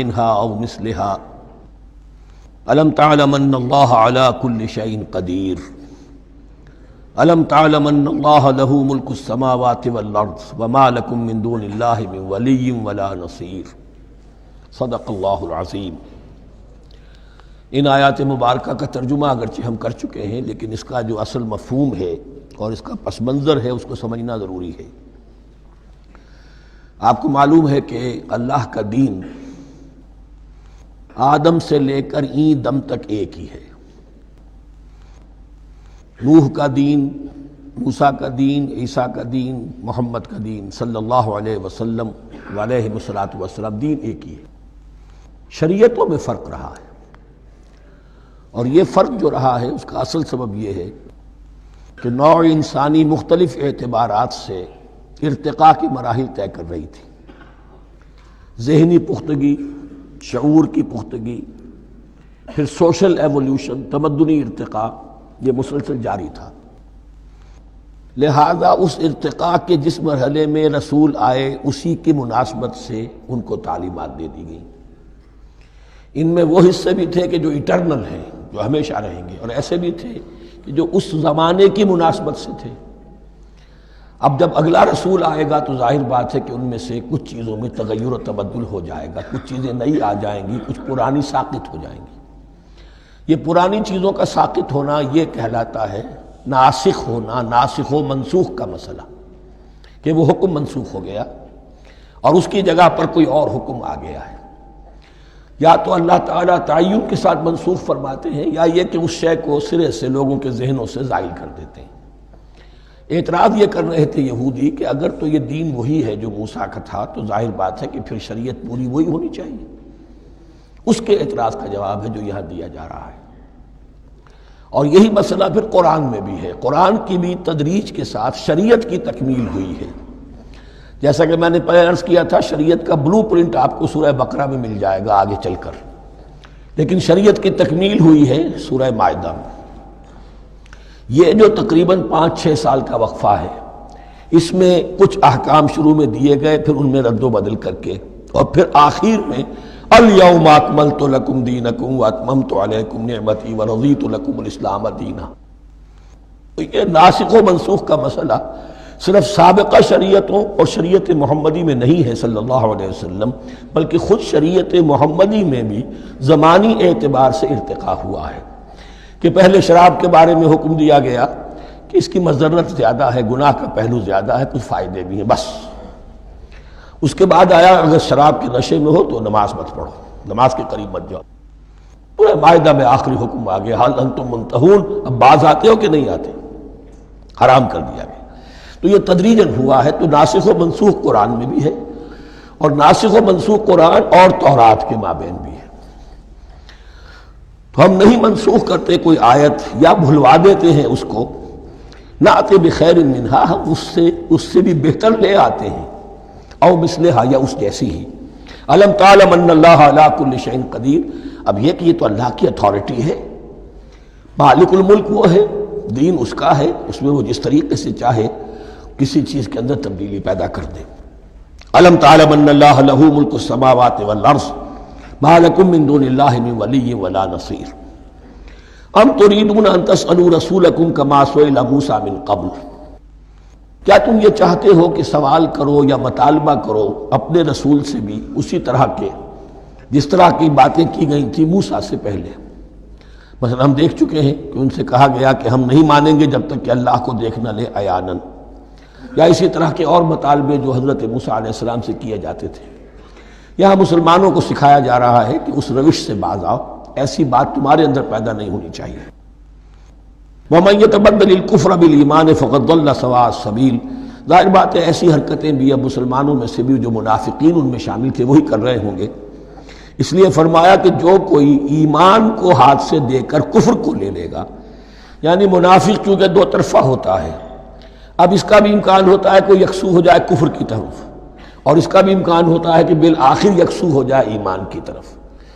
منها او مثلها الم تعلم ان الله على كل شيء قدير الم تعلم ان الله له ملك السماوات والارض وما لكم من دون الله من ولي ولا نصير صدق اللہ العظیم۔ ان آیات مبارکہ کا ترجمہ اگرچہ ہم کر چکے ہیں، لیکن اس کا جو اصل مفہوم ہے اور اس کا پس منظر ہے اس کو سمجھنا ضروری ہے۔ آپ کو معلوم ہے کہ اللہ کا دین آدم سے لے کر این دم تک ایک ہی ہے۔ نوح کا دین، موسیٰ کا دین، عیسیٰ کا دین، محمد کا دین صلی اللہ علیہ وسلم علیہ الصلوۃ دین ایک ہی ہے۔ شریعتوں میں فرق رہا ہے، اور یہ فرق جو رہا ہے اس کا اصل سبب یہ ہے کہ نوع انسانی مختلف اعتبارات سے ارتقاء کی مراحل طے کر رہی تھی۔ ذہنی پختگی، شعور کی پختگی، پھر سوشل ایولیوشن، تمدنی ارتقاء، یہ مسلسل جاری تھا۔ لہذا اس ارتقاء کے جس مرحلے میں رسول آئے اسی کی مناسبت سے ان کو تعلیمات دے دی گئیں۔ ان میں وہ حصے بھی تھے کہ جو ایٹرنل ہیں، جو ہمیشہ رہیں گے، اور ایسے بھی تھے کہ جو اس زمانے کی مناسبت سے تھے۔ اب جب اگلا رسول آئے گا تو ظاہر بات ہے کہ ان میں سے کچھ چیزوں میں تغیر و تبدل ہو جائے گا، کچھ چیزیں نئی آ جائیں گی، کچھ پرانی ساقط ہو جائیں گی۔ یہ پرانی چیزوں کا ساقط ہونا یہ کہلاتا ہے ناسخ ہونا، ناسخ و منسوخ کا مسئلہ، کہ وہ حکم منسوخ ہو گیا اور اس کی جگہ پر کوئی اور حکم آ گیا ہے۔ یا تو اللہ تعالیٰ تعین کے ساتھ منسوخ فرماتے ہیں، یا یہ کہ اس شے کو سرے سے لوگوں کے ذہنوں سے زائل کر دیتے ہیں۔ اعتراض یہ کر رہے تھے یہودی کہ اگر تو یہ دین وہی ہے جو موسیٰ کا تھا تو ظاہر بات ہے کہ پھر شریعت پوری وہی ہونی چاہیے۔ اس کے اعتراض کا جواب ہے جو یہاں دیا جا رہا ہے، اور یہی مسئلہ پھر قرآن میں بھی ہے۔ قرآن کی بھی تدریج کے ساتھ شریعت کی تکمیل ہوئی ہے۔ جیسا کہ میں نے پہلے عرض کیا تھا، شریعت کا بلو پرنٹ آپ کو سورہ بقرہ میں مل جائے گا آگے چل کر، لیکن شریعت کی تکمیل ہوئی ہے سورہ مائدہ میں۔ یہ جو تقریباً 5-6 سال کا وقفہ ہے، اس میں کچھ احکام شروع میں دیے گئے، پھر ان میں رد و بدل کر کے، اور پھر آخر میں الیوم اکملت لکم دینکم واتممت علیکم نعمتی ورضیت لکم الاسلام دینا۔ تو یہ ناسخ و منسوخ کا مسئلہ صرف سابقہ شریعتوں اور شریعت محمدی میں نہیں ہے صلی اللہ علیہ وسلم، بلکہ خود شریعت محمدی میں بھی زمانی اعتبار سے ارتقاء ہوا ہے۔ کہ پہلے شراب کے بارے میں حکم دیا گیا کہ اس کی مضرت زیادہ ہے، گناہ کا پہلو زیادہ ہے، کچھ فائدے بھی ہیں بس۔ اس کے بعد آیا اگر شراب کے نشے میں ہو تو نماز مت پڑھو، نماز کے قریب مت جاؤ۔ پورے معاہدہ میں آخری حکم آ گیا، حال انتم منتہون، اب باز آتے ہو کہ نہیں آتے، حرام کر دیا گیا۔ تو یہ تدریجاً ہوا ہے۔ تو ناسخ و منسوخ قرآن میں بھی ہے، اور ناسخ و منسوخ قرآن اور تورات کے مابین بھی ہے۔ تو ہم نہیں منسوخ کرتے کوئی آیت یا بھلوا دیتے ہیں اس کو، نأتی بخیر منہا، ہم اس سے بھی بہتر لے آتے ہیں، او مثلہا، یا اس جیسی ہی۔ الم تعلم ان اللہ علی کل شیء قدیر، اب یہ کہ یہ تو اللہ کی اتھارٹی ہے، مالک الملک وہ ہے، دین اس کا ہے، اس میں وہ جس طریقے سے چاہے کسی چیز کے اندر تبدیلی پیدا کر دے۔ الم تعلم ان اللہ لہ ملک السماوات والارض ما لکم من دون اللہ من ولی ولا نصیر ام تریدون ان تسألوا رسولکم کما سئل موسیٰ من قبل، کیا تم یہ چاہتے ہو کہ سوال کرو یا مطالبہ کرو اپنے رسول سے بھی اسی طرح کے جس طرح کی باتیں کی گئی تھی موسیٰ سے پہلے؟ مثلا ہم دیکھ چکے ہیں کہ ان سے کہا گیا کہ ہم نہیں مانیں گے جب تک کہ اللہ کو دیکھ نہ لے عیاناً، یا اسی طرح کے اور مطالبے جو حضرت موسیٰ علیہ السلام سے کیے جاتے تھے۔ یہاں مسلمانوں کو سکھایا جا رہا ہے کہ اس روش سے باز آؤ، ایسی بات تمہارے اندر پیدا نہیں ہونی چاہیے۔ وَمَن يَتَبَدَّلِ الْكُفْرَ بِالْإِيمَانِ فَقَدْ ضَلَّ سَوَاءَ السَّبِيلِ، ظاہر بات ہے ایسی حرکتیں بھی اب مسلمانوں میں سے بھی جو منافقین ان میں شامل تھے وہی کر رہے ہوں گے۔ اس لیے فرمایا کہ جو کوئی ایمان کو ہاتھ سے دے کر کفر کو لے لے گا، یعنی منافق چونکہ دو طرفہ ہوتا ہے، اب اس کا بھی امکان ہوتا ہے کوئی یکسو ہو جائے کفر کی طرف، اور اس کا بھی امکان ہوتا ہے کہ بالآخر یکسو ہو جائے ایمان کی طرف۔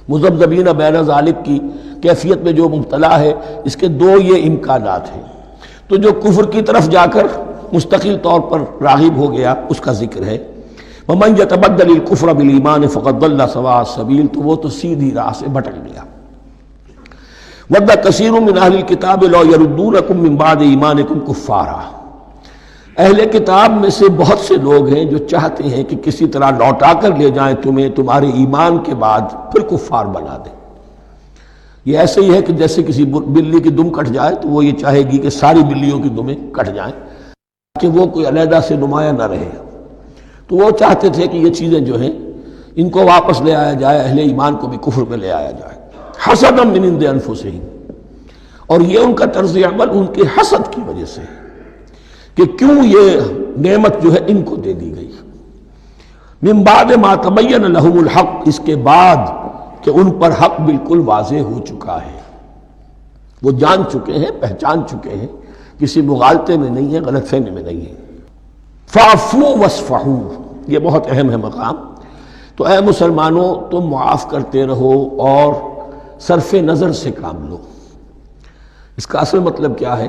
مذبذبین بین ذالک کی کیفیت میں جو مبتلا ہے، اس کے دو یہ امکانات ہیں۔ تو جو کفر کی طرف جا کر مستقل طور پر راغب ہو گیا اس کا ذکر ہے، ومن یتبدل الکفر بالایمان فقد ضل سواء السبیل، تو وہ تو سیدھی راہ سے بھٹک گیا۔ ود کثیر من اہل الکتاب لو یردونکم من بعد ایمانکم کفارا، اہل کتاب میں سے بہت سے لوگ ہیں جو چاہتے ہیں کہ کسی طرح لوٹا کر لے جائیں تمہیں تمہارے ایمان کے بعد پھر کفار بنا دیں۔ یہ ایسے ہی ہے کہ جیسے کسی بلی کی دم کٹ جائے تو وہ یہ چاہے گی کہ ساری بلیوں کی دمیں کٹ جائیں کہ وہ کوئی علیحدہ سے نمایاں نہ رہے۔ تو وہ چاہتے تھے کہ یہ چیزیں جو ہیں ان کو واپس لے آیا جائے، اہل ایمان کو بھی کفر پہ لے آیا جائے، حسدا من عند انفسہم، اور یہ ان کا طرز عمل ان کے حسد کی وجہ سے کہ کیوں یہ نعمت جو ہے ان کو دے دی گئی۔ من بعد ما تبین لہم الحق، اس کے بعد کہ ان پر حق بالکل واضح ہو چکا ہے، وہ جان چکے ہیں، پہچان چکے ہیں، کسی مغالطے میں نہیں ہے، غلط فہمی میں نہیں ہے۔ فاعفوا واصفحوا، یہ بہت اہم ہے مقام۔ تو اے مسلمانوں تم معاف کرتے رہو اور صرف نظر سے کام لو۔ اس کا اصل مطلب کیا ہے؟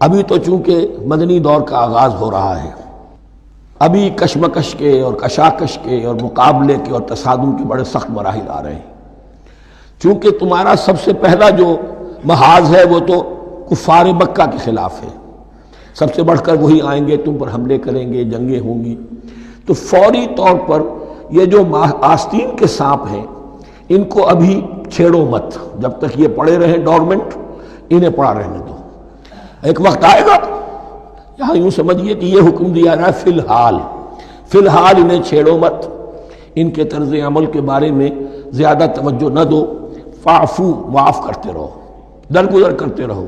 ابھی تو چونکہ مدنی دور کا آغاز ہو رہا ہے، ابھی کشمکش کے اور کشاکش کے اور مقابلے کے اور تصادم کے بڑے سخت مراحل آ رہے ہیں۔ چونکہ تمہارا سب سے پہلا جو محاذ ہے وہ تو کفار مکہ کے خلاف ہے، سب سے بڑھ کر وہی آئیں گے، تم پر حملے کریں گے، جنگیں ہوں گی۔ تو فوری طور پر یہ جو آستین کے سانپ ہیں ان کو ابھی چھیڑو مت، جب تک یہ پڑے رہیں ڈورمنٹ، انہیں پڑا رہنے دو۔ ایک وقت آئے گا، یہاں یوں سمجھیے کہ یہ حکم دیا رہا ہے فی الحال انہیں چھیڑو مت، ان کے طرز عمل کے بارے میں زیادہ توجہ نہ دو۔ فاعفو، معاف کرتے رہو، درگزر کرتے رہو۔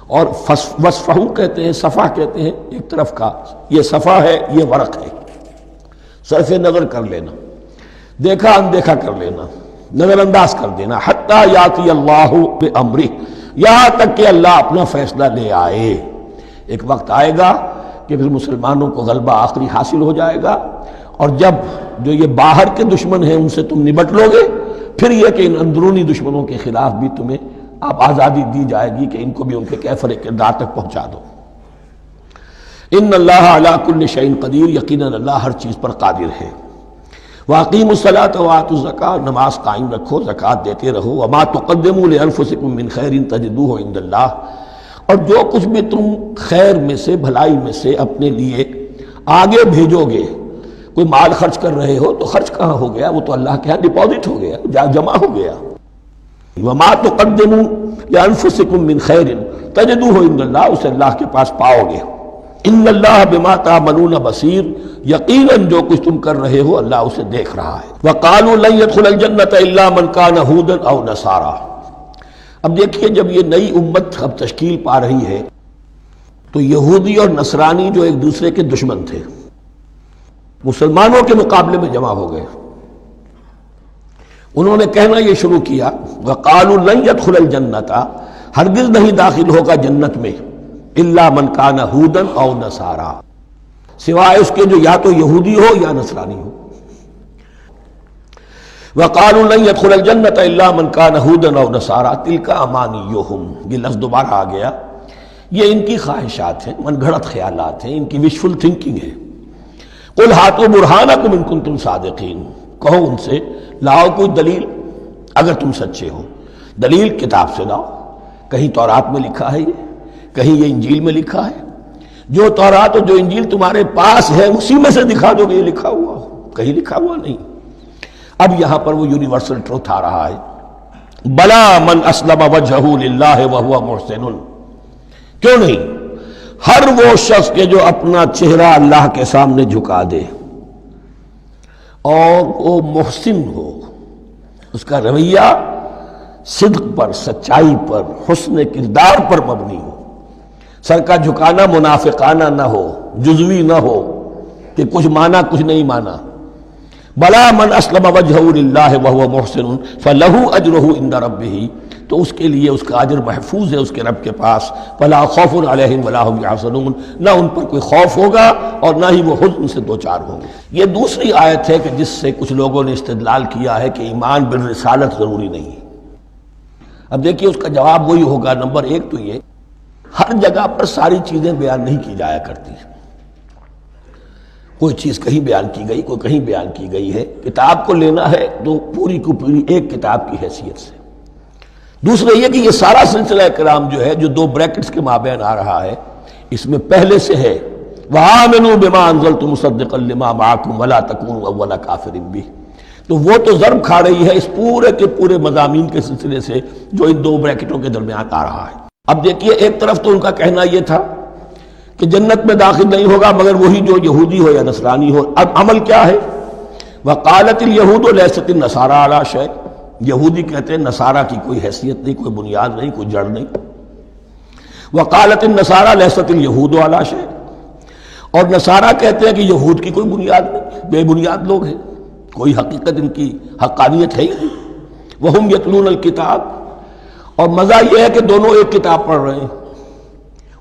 اور وصفحو کہتے ہیں، صفح کہتے ہیں ایک طرف کا، یہ صفح ہے، یہ ورق ہے، صرف نظر کر لینا، دیکھا اندیکھا کر لینا، نظر انداز کر دینا۔ حتی یاتی اللہ بامرہ، یہاں تک کہ اللہ اپنا فیصلہ لے آئے۔ ایک وقت آئے گا کہ پھر مسلمانوں کو غلبہ آخری حاصل ہو جائے گا، اور جب جو یہ باہر کے دشمن ہیں ان سے تم نبٹ لو گے، پھر یہ کہ ان اندرونی دشمنوں کے خلاف بھی تمہیں اب آزادی دی جائے گی کہ ان کو بھی ان کے کیفر کردار تک پہنچا دو۔ ان اللہ علی کل شیء قدیر، یقیناً اللہ ہر چیز پر قادر ہے۔ واقیموا الصلاۃ وآتوا الزکاۃ، نماز قائم رکھو، زکوٰۃ دیتے رہو۔ وما تقدموا لانفسکم من خیر تجدوہ عند اللہ، اور جو کچھ بھی تم خیر میں سے، بھلائی میں سے اپنے لیے آگے بھیجو گے، کوئی مال خرچ کر رہے ہو تو خرچ کہاں ہو گیا؟ وہ تو اللہ کے ہاں ڈپازٹ ہو گیا، جمع ہو گیا۔ وما تقدموا لانفسکم من خیر تجدوہ عند اللہ، اسے اللہ کے پاس پاؤ گے۔ ان اللہ بما تعملون بصیر، یقیناً جو کچھ تم کر رہے ہو اللہ اسے دیکھ رہا ہے۔ وقالوا لن يدخل الجنۃ الا من كان هودا او نصارى، اب دیکھیے جب یہ نئی امت اب تشکیل پا رہی ہے تو یہودی اور نصرانی جو ایک دوسرے کے دشمن تھے مسلمانوں کے مقابلے میں جمع ہو گئے۔ انہوں نے کہنا یہ شروع کیا، وقالوا لن يدخل الجنۃ، ہرگز نہیں داخل ہوگا جنت میں، الا من کان ہودا او نصارا، سوائے اس کے جو یا تو یہودی ہو یا نصرانی ہو۔ وقالوا لن يدخل الجنۃ الا من کان ہودا او نصارا تلک امانیہم، یہ لفظ دوبارہ آ گیا، یہ ان کی خواہشات ہیں، من گھڑت خیالات ہیں، ان کی وشفل تھنکنگ ہے۔ قل ہاتوا برہانکم ان کنتم صادقین، کہو ان سے لاؤ کوئی دلیل اگر تم سچے ہو، دلیل کتاب سے لاؤ، کہیں تورات میں لکھا ہے یہ، کہیں یہ انجیل میں لکھا ہے، جو تورات اور جو انجیل تمہارے پاس ہے اسی میں سے دکھا دو کہ یہ لکھا ہوا ہو، کہیں لکھا ہوا نہیں۔ اب یہاں پر وہ یونیورسل ٹروتھ آ رہا ہے، بلا من اسلم وجہہ للہ وہو محسن، کیوں نہیں، ہر وہ شخص کے جو اپنا چہرہ اللہ کے سامنے جھکا دے اور وہ محسن ہو، اس کا رویہ صدق پر، سچائی پر، حسن کردار پر مبنی ہو، سر کا جھکانا منافقانہ نہ ہو، جزوی نہ ہو کہ کچھ مانا کچھ نہیں مانا۔ بلا من اسلم وجہہ للہ وہو محسن فلہ اجرہ عند ربہ، تو اس کے لیے اس کا اجر محفوظ ہے اس کے رب کے پاس۔ ولا خوف علیہم ولا هم یحزنون، نہ ان پر کوئی خوف ہوگا اور نہ ہی وہ حزن سے دوچار ہوں گے۔ یہ دوسری آیت ہے کہ جس سے کچھ لوگوں نے استدلال کیا ہے کہ ایمان بالرسالت ضروری نہیں ہے۔ اب دیکھیے اس کا جواب وہی ہوگا، نمبر ایک تو یہ، ہر جگہ پر ساری چیزیں بیان نہیں کی جایا کرتی، کوئی چیز کہیں بیان کی گئی، کوئی کہیں بیان کی گئی ہے۔ کتاب کو لینا ہے تو پوری کو پوری ایک کتاب کی حیثیت سے۔ دوسرا یہ کہ یہ سارا سلسلہ کرام جو ہے، جو دو بریکٹس کے مابین آ رہا ہے، اس میں پہلے سے ہے وَآمِنُوا بِمَا أَنزَلْتُ مُصَدِّقًا لِمَا مَعَكُمْ وَلَا تَكُونُوا أَوَّلَ كَافِرٍ بِهِ، تو وہ تو ضرب کھا رہی ہے اس پورے کے پورے مضامین کے سلسلے سے جو ان دو بریکٹوں کے درمیان آ رہا ہے۔ اب دیکھیے، ایک طرف تو ان کا کہنا یہ تھا کہ جنت میں داخل نہیں ہوگا مگر وہی جو یہودی ہو یا نصرانی ہو۔ اب عمل کیا ہے؟ وَقَالَتِ الْيَهُودُ لَيْسَتِ النَّصَارَىٰ عَلَىٰ شَيْءٍ، یہودی کہتے ہیں نصارہ کی کوئی حیثیت نہیں، کوئی بنیاد نہیں، کوئی جڑ نہیں۔ وَقَالَتِ النَّصَارَىٰ لَيْسَتِ الْيَهُودُ عَلَىٰ شَيْءٍ، اور نصارہ کہتے ہیں کہ یہود کی کوئی بنیاد نہیں، بے بنیاد لوگ ہیں، کوئی حقیقت ان کی حقانیت ہے ہی نہیں۔ وَهُمْ يَتْلُونَ الْكِتَابَ، اور مزہ یہ ہے کہ دونوں ایک کتاب پڑھ رہے ہیں۔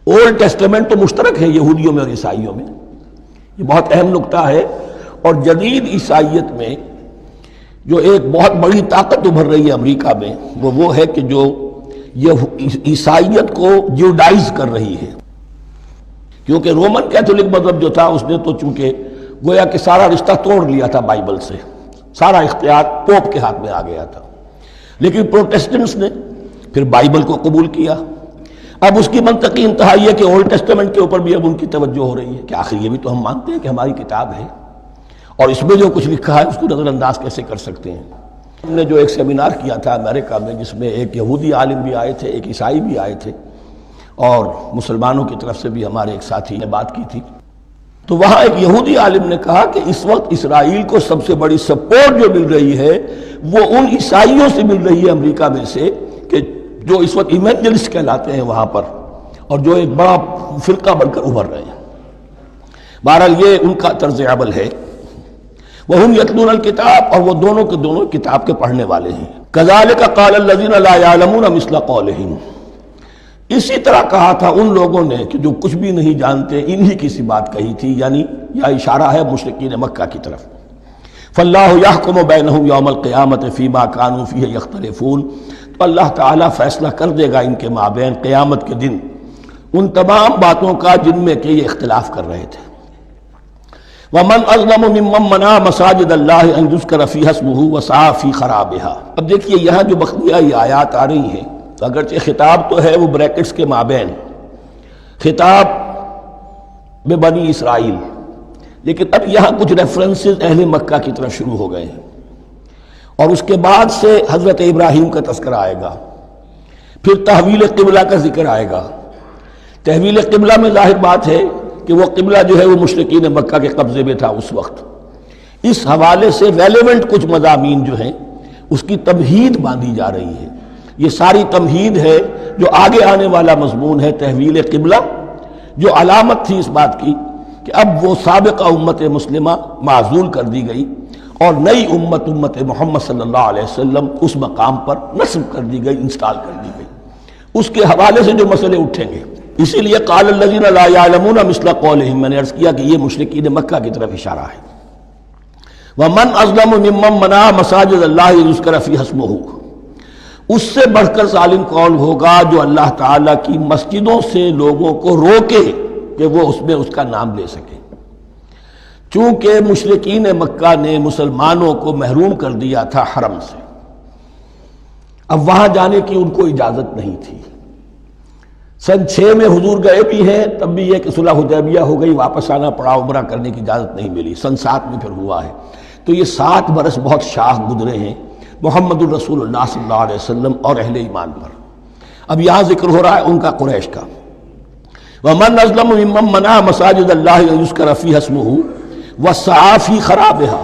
اولڈ ٹیسٹمنٹ تو مشترک ہے یہودیوں میں اور عیسائیوں میں، یہ بہت اہم نکتہ ہے۔ اور جدید عیسائیت میں جو ایک بہت بڑی طاقت ابھر رہی ہے امریکہ میں، وہ ہے کہ جو یہ عیسائیت کو جیوڈائز کر رہی ہے، کیونکہ رومن کیتھولک مذہب جو تھا اس نے تو چونکہ گویا کہ سارا رشتہ توڑ لیا تھا بائبل سے، سارا اختیار پوپ کے ہاتھ میں آ گیا تھا، لیکن پروٹیسٹنٹس نے پھر بائبل کو قبول کیا۔ اب اس کی منطقی انتہا یہ کہ اولڈ ٹیسٹمنٹ کے اوپر بھی اب ان کی توجہ ہو رہی ہے کہ آخر یہ بھی تو ہم مانتے ہیں کہ ہماری کتاب ہے، اور اس میں جو کچھ لکھا ہے اس کو نظر انداز کیسے کر سکتے ہیں۔ ہم نے جو ایک سیمینار کیا تھا امریکہ میں، جس میں ایک یہودی عالم بھی آئے تھے، ایک عیسائی بھی آئے تھے، اور مسلمانوں کی طرف سے بھی ہمارے ایک ساتھی نے بات کی تھی، تو وہاں ایک یہودی عالم نے کہا کہ اس وقت اسرائیل کو سب سے بڑی سپورٹ جو مل رہی ہے وہ ان عیسائیوں سے مل رہی ہے امریکہ میں سے، کہ جو اس وقت ایونجلسٹ کہلاتے ہیں وہاں پر، اور جو ایک بڑا فرقہ بن کر ابھر رہے ہیں۔ بہرحال یہ ان کا طرز عمل ہے۔ وَهُمْ يَتْلُونَ الْكِتَابَ، اور وہ دونوں کے دونوں کتاب کے پڑھنے والے ہیں۔ كَذَلِكَ قَالَ الَّذِينَ لَا يَعْلَمُونَ مِثْلَ قَوْلِهِمْ، اسی طرح کہا تھا ان لوگوں نے کہ جو کچھ بھی نہیں جانتے، انہی کی سی بات کہی تھی، یعنی یہ اشارہ ہے مشرکین مکہ کی طرف۔ فَاللَّهُ يَحْكُمُ بَيْنَهُمْ يَوْمَ الْقِيَامَةِ فِيمَا كَانُوا فِيهِ يَخْتَلِفُونَ، تو اللہ تعالیٰ فیصلہ کر دے گا ان کے مابین قیامت کے دن ان تمام باتوں کا جن میں کہ یہ اختلاف کر رہے تھے۔ وَمَنْ أَظْلَمُ مِمَّنْ مَنَعَ مَسَاجِدَ اللَّهِ أَنْ يُذْكَرَ فِيهَا اسْمُهُ وَسَعَىٰ فِي خَرَابِهَا۔ اب دیکھیے یہاں جو بخیہ یہ آیات آ رہی ہیں، تو اگرچہ خطاب تو ہے وہ بریکٹس کے مابین، خطاب میں بنی اسرائیل، لیکن اب یہاں کچھ ریفرنسز اہل مکہ کی طرف شروع ہو گئے ہیں، اور اس کے بعد سے حضرت ابراہیم کا تذکرہ آئے گا، پھر تحویل قبلہ کا ذکر آئے گا۔ تحویل قبلہ میں ظاہر بات ہے کہ وہ قبلہ جو ہے وہ مشرکین مکہ کے قبضے میں تھا اس وقت۔ اس حوالے سے ریلیونٹ کچھ مضامین جو ہیں اس کی تمہید باندھی جا رہی ہے۔ یہ ساری تمہید ہے جو آگے آنے والا مضمون ہے تحویل قبلہ، جو علامت تھی اس بات کی کہ اب وہ سابقہ امت مسلمہ معزول کر دی گئی اور نئی امت محمد صلی اللہ علیہ وسلم اس مقام پر نصب کر دی گئی، انسٹال کر دی گئی۔ اس کے حوالے سے جو مسئلے اٹھیں گے، اسی لیے قال الذین لا یعلمون مثل قولہم، میں نے عرض کیا کہ یہ مشرکین مکہ کی طرف اشارہ ہے۔ ومن اظلم ممن منع مساجد اللہ یذکر فیہا اسمہ، اس سے بڑھ کر ظالم کون ہوگا جو اللہ تعالیٰ کی مسجدوں سے لوگوں کو روکے کہ وہ اس میں اس کا نام لے سکے۔ چونکہ مشرکین مکہ نے مسلمانوں کو محروم کر دیا تھا حرم سے، اب وہاں جانے کی ان کو اجازت نہیں تھی۔ سن 6 میں حضور گئے بھی ہیں، تب بھی یہ کہ صلح حدیبیہ ہو گئی، واپس آنا پڑا، عمرہ کرنے کی اجازت نہیں ملی۔ سن 7 میں پھر ہوا ہے، تو یہ 7 برس بہت شاہ گزرے ہیں محمد الرسول اللہ صلی اللہ علیہ وسلم اور اہل ایمان پر۔ اب یہاں ذکر ہو رہا ہے ان کا قریش کا۔ وَمَنْ أَظْلَمُ مِمَّنْ مَنَعَ مَسَاجِدَ اللَّهِ أَنْ يُذْكَرَ فِيهَا اسْمُهُ وَسَعَىٰ فِي خَرَابِهَا،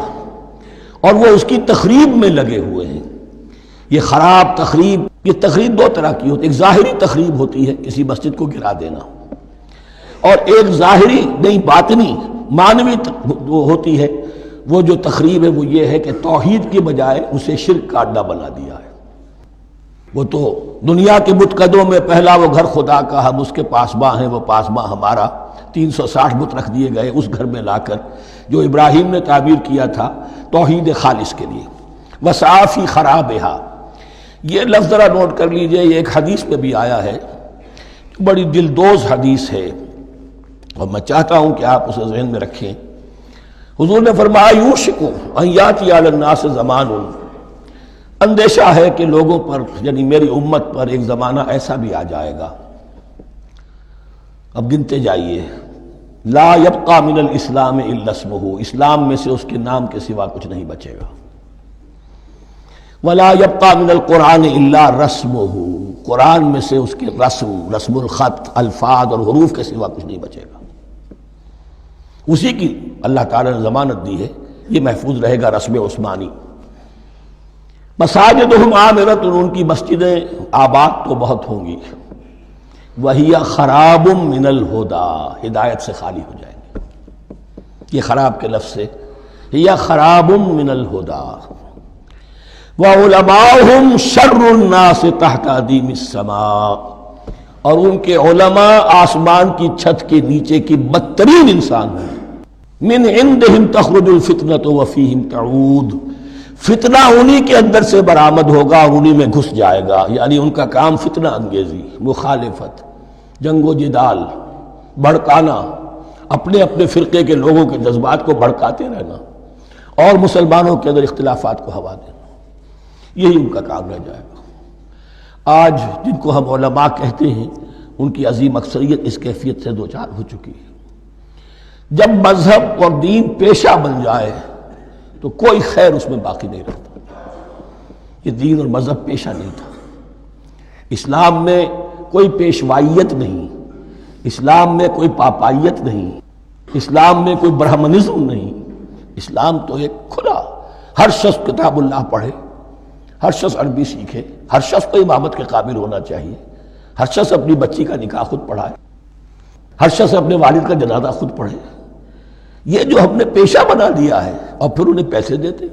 اور وہ اس کی تخریب میں لگے ہوئے ہیں۔ یہ خراب تخریب، یہ تخریب 2 طرح کی ہوتی ہے، ایک ظاہری تخریب ہوتی ہے کسی مسجد کو گرا دینا، اور ایک ظاہری نہیں باطنی معنوی ہوتی ہے۔ وہ جو تخریب ہے وہ یہ ہے کہ توحید کی بجائے اسے شرک کا اڈا بنا دیا ہے۔ وہ تو دنیا کے بت قدوں میں پہلا وہ گھر خدا کا، ہم اس کے پاسباں ہیں، وہ پاسباں ہمارا، 360 بت رکھ دیے گئے اس گھر میں لا کر، جو ابراہیم نے تعبیر کیا تھا توحید خالص کے لیے۔ وَسَعَىٰ فِي خَرَابِهَا، یہ لفظ ذرا نوٹ کر لیجئے، یہ ایک حدیث میں بھی آیا ہے، بڑی دلدوز حدیث ہے، اور میں چاہتا ہوں کہ آپ اسے ذہن میں رکھیں۔ حضور نے فرمایا یوشک ان یاتی علی الناس زمان، اندیشہ ہے کہ لوگوں پر یعنی میری امت پر ایک زمانہ ایسا بھی آ جائے گا، اب گنتے جائیے، لا یبقى من الاسلام الا اسمہ، اسلام میں سے اس کے نام کے سوا کچھ نہیں بچے گا، ولا یبقى من القرآن الا رسمہ، قرآن میں سے اس کے رسم الخط، الفاظ اور حروف کے سوا کچھ نہیں بچے گا، اسی کی اللہ تعالیٰ نے ضمانت دی ہے، یہ محفوظ رہے گا رسم عثمانی۔ مساجدہم عامرۃ، ان کی مسجدیں آباد تو بہت ہوں گی، وہی خراب من الہدی، ہدایت سے خالی ہو جائیں گے، یہ خراب کے لفظ سے ہی خراب من الہدی، وعلماؤہم شر الناس تحت ادیم السماء، اور ان کے علماء آسمان کی چھت کے نیچے کی بدترین انسان ہیں، من عندہم تخرج الفتنۃ وفیہم تعود، فتنہ انہی کے اندر سے برآمد ہوگا اور انہی میں گھس جائے گا، یعنی ان کا کام فتنہ انگیزی، مخالفت، جنگ و جدال، بھڑکانا، اپنے اپنے فرقے کے لوگوں کے جذبات کو بھڑکاتے رہنا اور مسلمانوں کے اندر اختلافات کو ہوا دینا، یہی ان کا کام رہ جائے گا۔ آج جن کو ہم علماء کہتے ہیں ان کی عظیم اکثریت اس کیفیت سے دوچار ہو چکی ہے۔ جب مذہب اور دین پیشہ بن جائے تو کوئی خیر اس میں باقی نہیں رہتا، یہ دین اور مذہب پیشہ نہیں تھا، اسلام میں کوئی پیشوائیت نہیں، اسلام میں کوئی پاپائیت نہیں، اسلام میں کوئی برہمنزم نہیں، اسلام تو ایک کھلا، ہر شخص کتاب اللہ پڑھے، ہر شخص عربی سیکھے، ہر شخص کو امامت کے قابل ہونا چاہیے، ہر شخص اپنی بچی کا نکاح خود پڑھائے، ہر شخص اپنے والد کا جنازہ خود پڑھے، یہ جو ہم نے پیشہ بنا دیا ہے اور پھر انہیں پیسے دیتے،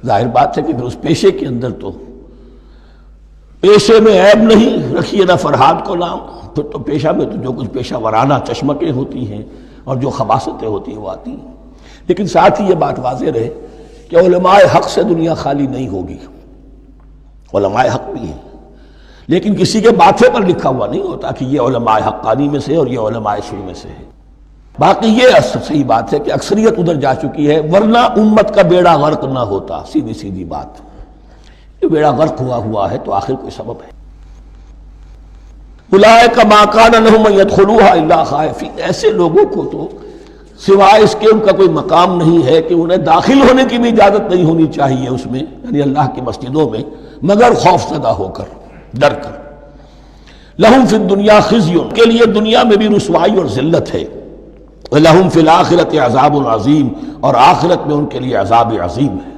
ظاہر بات ہے کہ پھر اس پیشے کے اندر تو پیشے میں عیب نہیں، رکھیے نہ فرہاد کو نام، پھر تو پیشہ میں تو جو کچھ پیشہ ورانہ چشمکیں ہوتی ہیں اور جو خباثتیں ہوتی ہیں وہ آتی ہیں۔ لیکن ساتھ ہی یہ بات واضح رہے کہ علماء حق سے دنیا خالی نہیں ہوگی، علماء حق بھی ہیں، لیکن کسی کے ماتھے پر لکھا ہوا نہیں ہوتا کہ یہ علماء حقانی میں سے اور یہ علماء سوء میں سے ہے۔ باقی یہ صحیح بات ہے کہ اکثریت ادھر جا چکی ہے، ورنہ امت کا بیڑا غرق نہ ہوتا، سیدھی سیدھی بات، یہ بیڑا غرق ہوا ہے تو آخر کوئی سبب ہے۔ اولئک ما کان لہم ان یدخلوها الا خائفین، ایسے لوگوں کو تو سوائے اس کے ان کا کوئی مقام نہیں ہے کہ انہیں داخل ہونے کی بھی اجازت نہیں ہونی چاہیے اس میں، یعنی اللہ کی مسجدوں میں، مگر خوف زدہ ہو کر، ڈر کر۔ لہم فی الدنیا خزی، کے لیے دنیا میں بھی رسوائی اور ذلت ہے، وَلَهُمْ فِي الْآخِرَةِ عَذَابٌ عَظِيمٌ، اور آخرت میں ان کے لیے عذاب عظیم ہے۔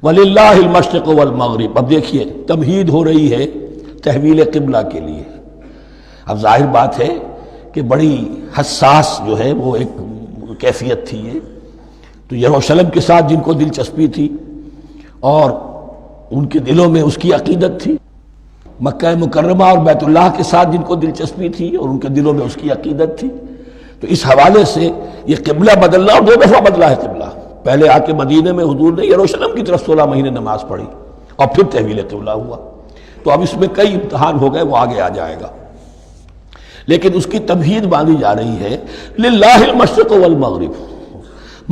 وَلِلَّهِ الْمَشْرِقُ وَالْمَغْرِبُ، اب دیکھیے تمہید ہو رہی ہے تحویل قبلہ کے لیے۔ اب ظاہر بات ہے کہ بڑی حساس جو ہے وہ ایک کیفیت تھی یہ، تو یروشلم کے ساتھ جن کو دلچسپی تھی اور ان کے دلوں میں اس کی عقیدت تھی، مکہ مکرمہ اور بیت اللہ کے ساتھ جن کو دلچسپی تھی اور ان کے دلوں میں اس کی عقیدت تھی، تو اس حوالے سے یہ قبلہ بدلنا، اور 2 دفعہ بدلا ہے قبلہ، پہلے آ کے مدینے میں حضور نے یروشلم کی طرف 16 مہینے نماز پڑھی اور پھر تحویل قبلہ ہوا، تو اب اس میں کئی امتحان ہو گئے، وہ آگے آ جائے گا، لیکن اس کی تمہید باندھی جا رہی ہے۔ للہ المشرق والمغرب،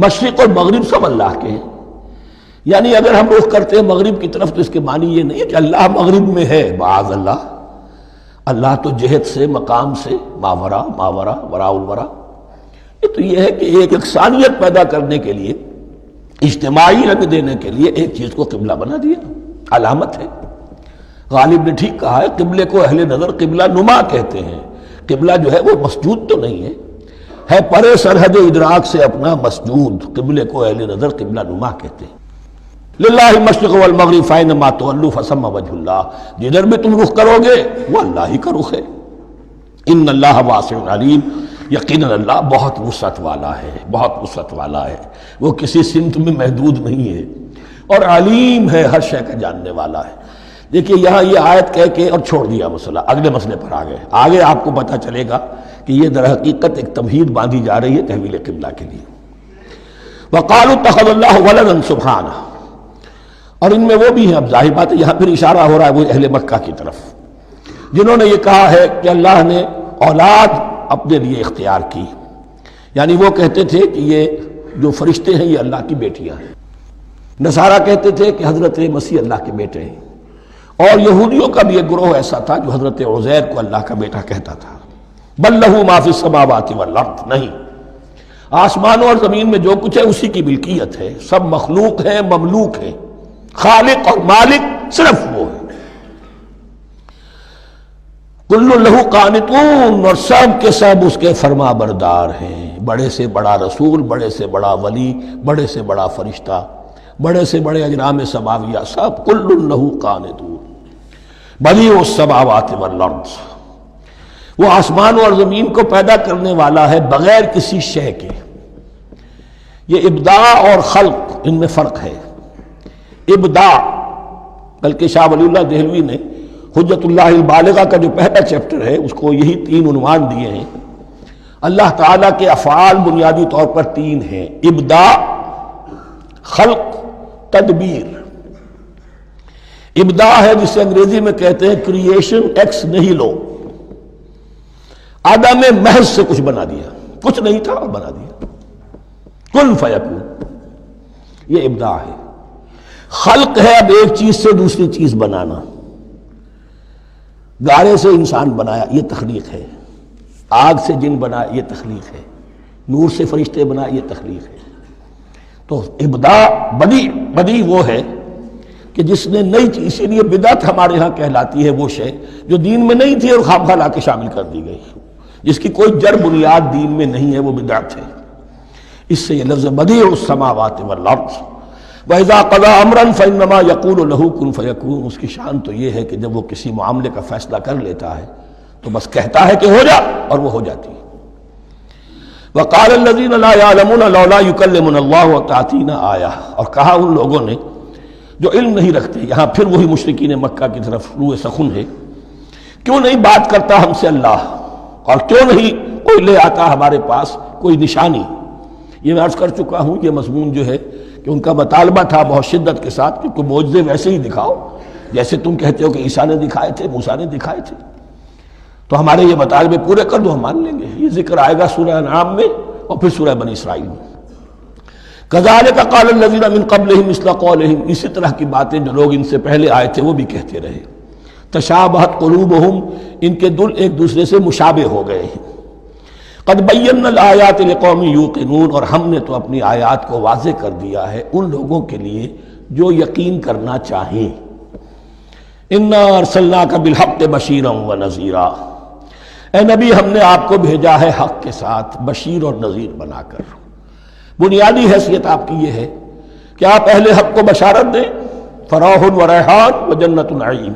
مشرق اور مغرب سب اللہ کے ہیں، یعنی اگر ہم رخ کرتے ہیں مغرب کی طرف تو اس کے معنی یہ نہیں ہے کہ اللہ مغرب میں ہے، معاذ اللہ، اللہ تو جہت سے، مقام سے، ماورا وراء الورا، یہ تو یہ ہے کہ ایک یکسانیت پیدا کرنے کے لیے، اجتماعی رنگ دینے کے لیے ایک چیز کو قبلہ بنا دیا، علامت ہے۔ غالب نے ٹھیک کہا ہے، قبلے کو اہل نظر قبلہ نما کہتے ہیں، قبلہ جو ہے وہ مسجود تو نہیں ہے پرے سرحد ادراک سے اپنا مسجود، قبلے کو اہل نظر قبلہ نما کہتے ہیں۔ للہ المشرق والمغرب فینما تولوا فثم وجہ اللہ، جدھر بھی تم رخ کرو گے وہ اللہ ہی کا رخ ہے۔ ان اللہ واسع علیم، یقیناً اللہ بہت وسعت والا ہے، بہت وسعت والا ہے، وہ کسی سمت میں محدود نہیں ہے، اور علیم ہے، ہر شے کا جاننے والا ہے۔ دیکھیے یہاں یہ آیت کہہ کے اور چھوڑ دیا مسئلہ، اگلے مسئلے پر آگے آپ کو پتہ چلے گا کہ یہ در حقیقت ایک تمہید باندھی جا رہی ہے تحویل قبلہ کے لیے۔ وقالوا اتخذ اللہ ولدا سبحانہ، اور ان میں وہ بھی ہیں، اب ظاہر بات ہے یہاں پھر اشارہ ہو رہا ہے وہ اہل مکہ کی طرف، جنہوں نے یہ کہا ہے کہ اللہ نے اولاد اپنے لیے اختیار کی، یعنی وہ کہتے تھے کہ یہ جو فرشتے ہیں یہ اللہ کی بیٹیاں ہیں۔ نصارہ کہتے تھے کہ حضرت مسیح اللہ کے بیٹے ہیں، اور یہودیوں کا بھی ایک گروہ ایسا تھا جو حضرت عزیر کو اللہ کا بیٹا کہتا تھا۔ بل لہ ما فی السماوات والارض، نہیں، آسمانوں اور زمین میں جو کچھ ہے اسی کی ملکیت ہے، سب مخلوق ہے، مملوک ہے، خالق اور مالک صرف وہ ہے۔ کل لہ قانتون، اور سب کے سب اس کے فرما بردار ہیں، بڑے سے بڑا رسول، بڑے سے بڑا ولی، بڑے سے بڑا فرشتہ، بڑے سے بڑے اجرام سماویہ، سب کل لہ قانتون۔ بدیع السماوات والارض، وہ آسمان اور زمین کو پیدا کرنے والا ہے بغیر کسی شے کے۔ یہ ابداع اور خلق، ان میں فرق ہے۔ ابداع، بلکہ شاہ ولی اللہ دہلوی نے حجت اللہ البالغہ کا جو پہلا چیپٹر ہے اس کو یہی 3 عنوان دیے ہیں۔ اللہ تعالیٰ کے افعال بنیادی طور پر 3 ہیں: ابداع، خلق، تدبیر۔ ابداع ہے جسے انگریزی میں کہتے ہیں کریشن ایکس نہیلو، عدم محض سے کچھ بنا دیا، کچھ نہیں تھا اور بنا دیا، کن فیکون، یہ ابداع ہے۔ خلق ہے اب ایک چیز سے دوسری چیز بنانا، گارے سے انسان بنایا، یہ تخلیق ہے، آگ سے جن بنایا، یہ تخلیق ہے، نور سے فرشتے بنایا، یہ تخلیق ہے۔ تو ابداع، بدیع وہ ہے کہ جس نے نئی چیز، اسی لیے بدعت ہمارے ہاں کہلاتی ہے وہ شے جو دین میں نہیں تھی اور خواہ لا کے شامل کر دی گئی، جس کی کوئی جڑ بنیاد دین میں نہیں ہے، وہ بدعت ہے۔ اس سے یہ لفظ بدیع السماوات والارض، وَإِذَا قَضَىٰ أَمْرًا فَإِنَّمَا يَقُولُ لَهُ كُن فَيَكُونُ، اس کی شان تو یہ ہے کہ جب وہ کسی معاملے کا فیصلہ کر لیتا ہے تو بس کہتا ہے کہ ہو جا، اور وہ ہو جاتی ہے۔ وَقَالَ الَّذِينَ لَا يَعْلَمُونَ لَوْلَا يُكَلِّمُنَا اللَّهُ وَتَأْتِينَا آیَةٌ، اور کہا ان لوگوں نے جو علم نہیں رکھتے، یہاں پھر وہی مشرکین مکہ کی طرف روئے سخن ہے، کیوں نہیں بات کرتا ہم سے اللہ، اور کیوں نہیں کوئی لے آتا ہمارے پاس کوئی نشانی۔ یہ میں عرض کر چکا ہوں، یہ مضمون جو ہے کہ ان کا مطالبہ تھا بہت شدت کے ساتھ کہ کوئی معجزے ویسے ہی دکھاؤ جیسے تم کہتے ہو کہ عیسیٰ نے دکھائے تھے، موسیٰ نے دکھائے تھے، تو ہمارے یہ مطالبے پورے کر دو، ہم مان لیں گے۔ یہ ذکر آئے گا سورہ انعام میں اور پھر سورہ بنی اسرائیل میں۔ كَذَلِكَ قَالَ الَّذِينَ مِن قَبْلِهِمْ مِثْلَ قَوْلِهِمْ، اسی طرح کی باتیں جو لوگ ان سے پہلے آئے تھے وہ بھی کہتے رہے۔ تشابہت قلوبہم، ان کے دل ایک دوسرے سے مشابہ ہو گئے ہیں۔ قد بینا الآیات لقوم یوقنون، اور ہم نے تو اپنی آیات کو واضح کر دیا ہے ان لوگوں کے لیے جو یقین کرنا چاہیں۔ انا ارسلناک بالحق بشیرا ونذیرا، اے نبی ہم نے آپ کو بھیجا ہے حق کے ساتھ بشیر اور نذیر بنا کر۔ بنیادی حیثیت آپ کی یہ ہے کہ آپ اہل حق کو بشارت دیں، فراح و ریحان و جنت نعیم،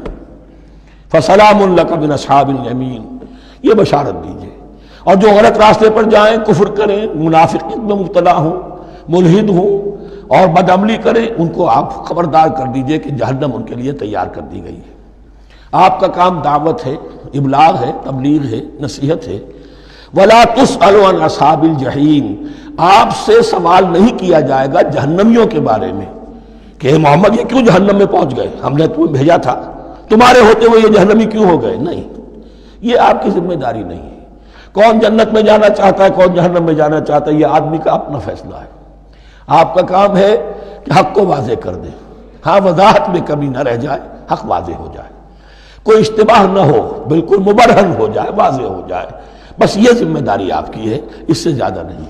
فسلام لک من اصحاب الیمین، یہ بشارت دیجیے۔ اور جو غلط راستے پر جائیں، کفر کریں، منافقت میں مبتلا ہوں، ملحد ہوں اور بدعملی کریں، ان کو آپ خبردار کر دیجئے کہ جہنم ان کے لیے تیار کر دی گئی ہے۔ آپ کا کام دعوت ہے، ابلاغ ہے، تبلیغ ہے، نصیحت ہے۔ وَلَا تُسْأَلُ عَنْ أَصْحَابِ الْجَحِيمِ، آپ سے سوال نہیں کیا جائے گا جہنمیوں کے بارے میں کہ محمد یہ کیوں جہنم میں پہنچ گئے، ہم نے تمہیں بھیجا تھا، تمہارے ہوتے ہوئے یہ جہنمی کیوں ہو گئے؟ نہیں، یہ آپ کی ذمہ داری نہیں ہے۔ کون جنت میں جانا چاہتا ہے، کون جہنم میں جانا چاہتا ہے، یہ آدمی کا اپنا فیصلہ ہے۔ آپ کا کام ہے کہ حق کو واضح کر دیں، ہاں وضاحت میں کمی نہ رہ جائے، حق واضح ہو جائے، کوئی اشتباہ نہ ہو، بالکل مبرہن ہو جائے، واضح ہو جائے، بس یہ ذمہ داری آپ کی ہے، اس سے زیادہ نہیں۔